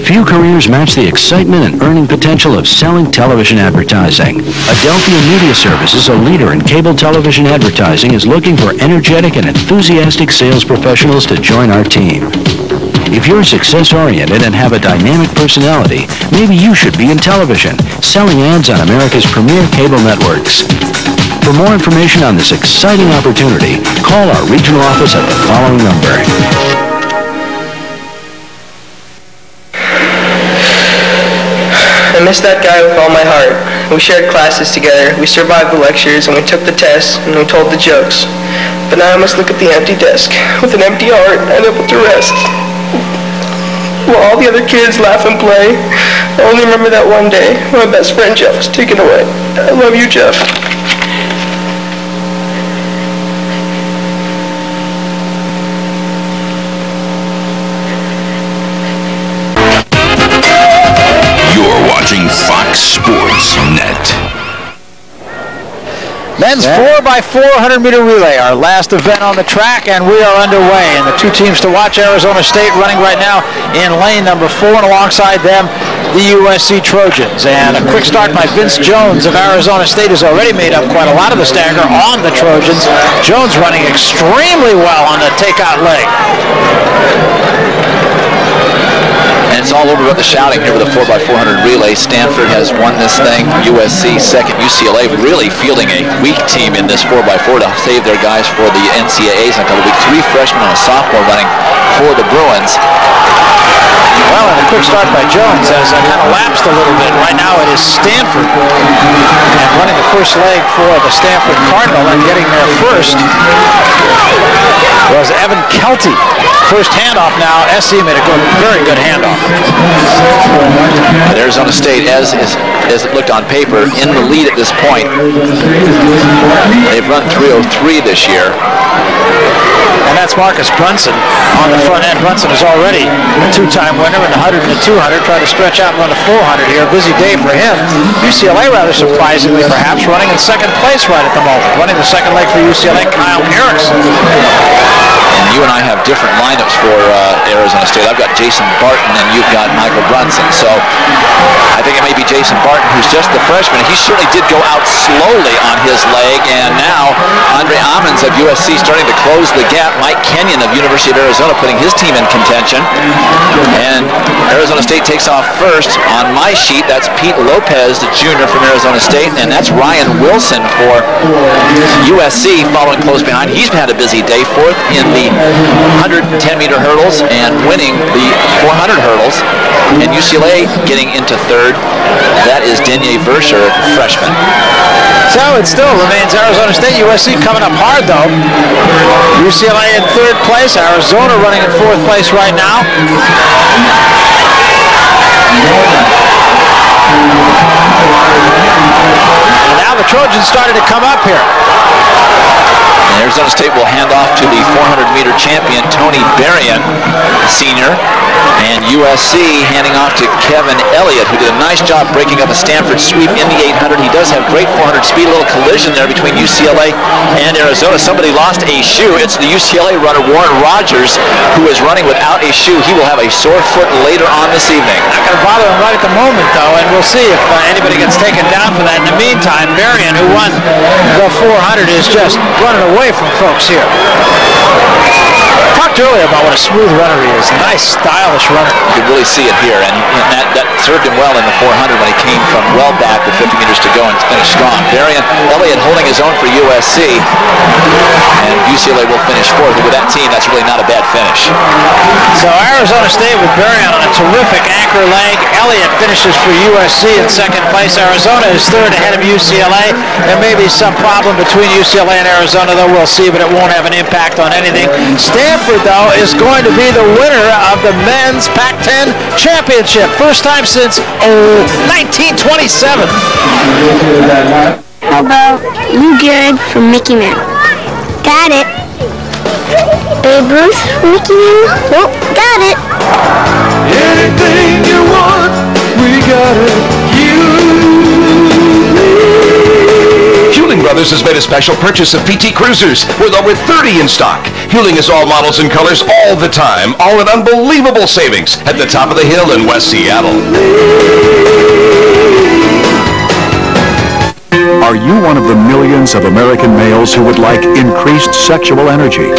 Few careers match the excitement and earning potential of selling television advertising. Adelphia Media Services, a leader in cable television advertising, is looking for energetic and enthusiastic sales professionals to join our team. If you're success-oriented and have a dynamic personality, maybe you should be in television, selling ads on America's premier cable networks. For more information on this exciting opportunity, call our regional office at the following number. I miss that guy with all my heart. We shared classes together, we survived the lectures, and we took the tests, and we told the jokes. But now I must look at the empty desk, with an empty heart, unable to rest. While all the other kids laugh and play, I only remember that one day when my best friend Jeff was taken away. I love you, Jeff. Watching Fox Sports Net. Men's 4x400-meter relay, our last event on the track, and we are underway. And the two teams to watch, Arizona State running right now in lane number 4, and alongside them, the USC Trojans. And a quick start by Vince Jones of Arizona State has already made up quite a lot of the stagger on the Trojans. Jones running extremely well on the takeout leg. And it's all over with the shouting here with the 4x400 relay. Stanford has won this thing. USC second. UCLA really fielding a weak team in this 4x4 to save their guys for the NCAAs in a couple of weeks. 3 freshmen and a sophomore running for the Bruins. Well, and a quick start by Jones has kind of lapsed a little bit. Right now it is Stanford. And running the first leg for the Stanford Cardinal and getting there first was Evan Kelty. First handoff now. SC made a very good handoff. Arizona State, as it looked on paper, in the lead at this point. They've run 3:03 this year. And that's Marcus Brunson on the front end. Brunson is already a 2-time winner in the 100 and the 200, trying to stretch out and run the 400 here. Busy day for him. UCLA, rather surprisingly perhaps, running in second place right at the moment. Running the second leg for UCLA, Kyle Erickson. And you and I have different lineups for Arizona State. I've got Jason Barton and you've got Michael Brunson. So I think it may be Jason Barton, who's just the freshman. He certainly did go out slowly on his leg. And now Andre Ammons of USC starting to close the gap. Mike Kenyon of University of Arizona putting his team in contention. And Arizona State takes off first. On my sheet, that's Pete Lopez, the junior from Arizona State. And that's Ryan Wilson for USC following close behind. He's had a busy day. Fourth in the 110-meter hurdles and winning the 400 hurdles. And UCLA getting into third. That is Denier Verscher, freshman. So it still remains Arizona State, USC coming up hard though. UCLA in third place, Arizona running in fourth place right now. And now the Trojans started to come up here. And Arizona State will hand off to the 400-meter champion, Tony Berrien, senior. And USC handing off to Kevin Elliott, who did a nice job breaking up a Stanford sweep in the 800. He does have great 400 speed. A little collision there between UCLA and Arizona. Somebody lost a shoe. It's the UCLA runner, Warren Rogers, who is running without a shoe. He will have a sore foot later on this evening. Not going to bother him right at the moment, though, and we'll see if anybody gets taken down for that. In the meantime, Berrien, who won the 400, is just running away from folks here. Talked earlier about what a smooth runner he is. Nice, stylish runner. You can really see it here, and that served him well in the 400 when he came from well back with 50 meters to go and finished strong. Berrien Elliott holding his own for USC, and UCLA will finish fourth. But with that team, that's really not a bad finish. So Arizona State with Berrien on a terrific anchor leg. Elliott finishes for USC in second place. Arizona is third ahead of UCLA. There may be some problem between UCLA and Arizona, though. We'll see, but it won't have an impact on anything. Stanford, though, is going to be the winner of the men's Pac-10 championship. First time since 1927. How about Lou Gehrig from Mickey Mouse? Got it. Babe Ruth from Mickey Mouse? Nope, got it. Anything you want, we got it. Hewling Brothers has made a special purchase of PT Cruisers with over 30 in stock. Huling is all models and colors all the time, all at unbelievable savings at the top of the hill in West Seattle. Are you one of the millions of American males who would like increased sexual energy?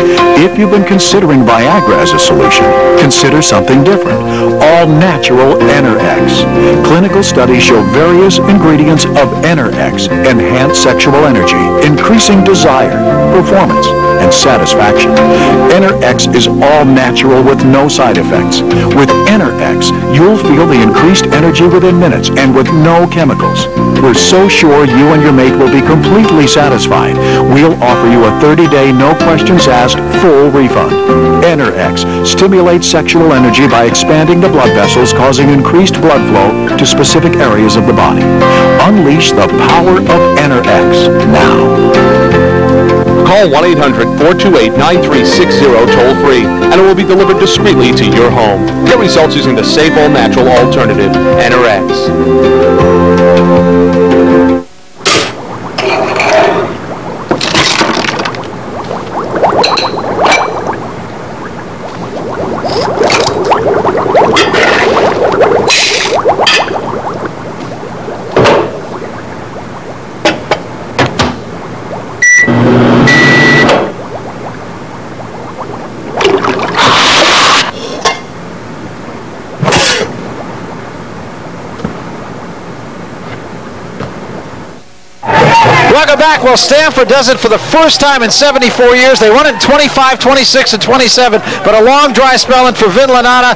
If you've been considering Viagra as a solution, consider something different. All-natural Enerx. Clinical studies show various ingredients of Enerx enhance sexual energy, increasing desire, performance, and satisfaction. Enerx is all-natural with no side effects. With Enerx, you'll feel the increased energy within minutes and with no chemicals. We're so sure you and your mate will be completely satisfied. We'll offer you a 30-day, no questions asked, full refund. Enerx stimulates sexual energy by expanding the blood vessels, causing increased blood flow to specific areas of the body. Unleash the power of Enerx now. Call 1-800-428-9360 toll-free, and it will be delivered discreetly to your home. Get results using the safe, all-natural alternative, Enerx. Welcome back. Well, Stanford does it for the first time in 74 years. They won it in 25, 26, and 27, but a long dry spell in for Vinlanana.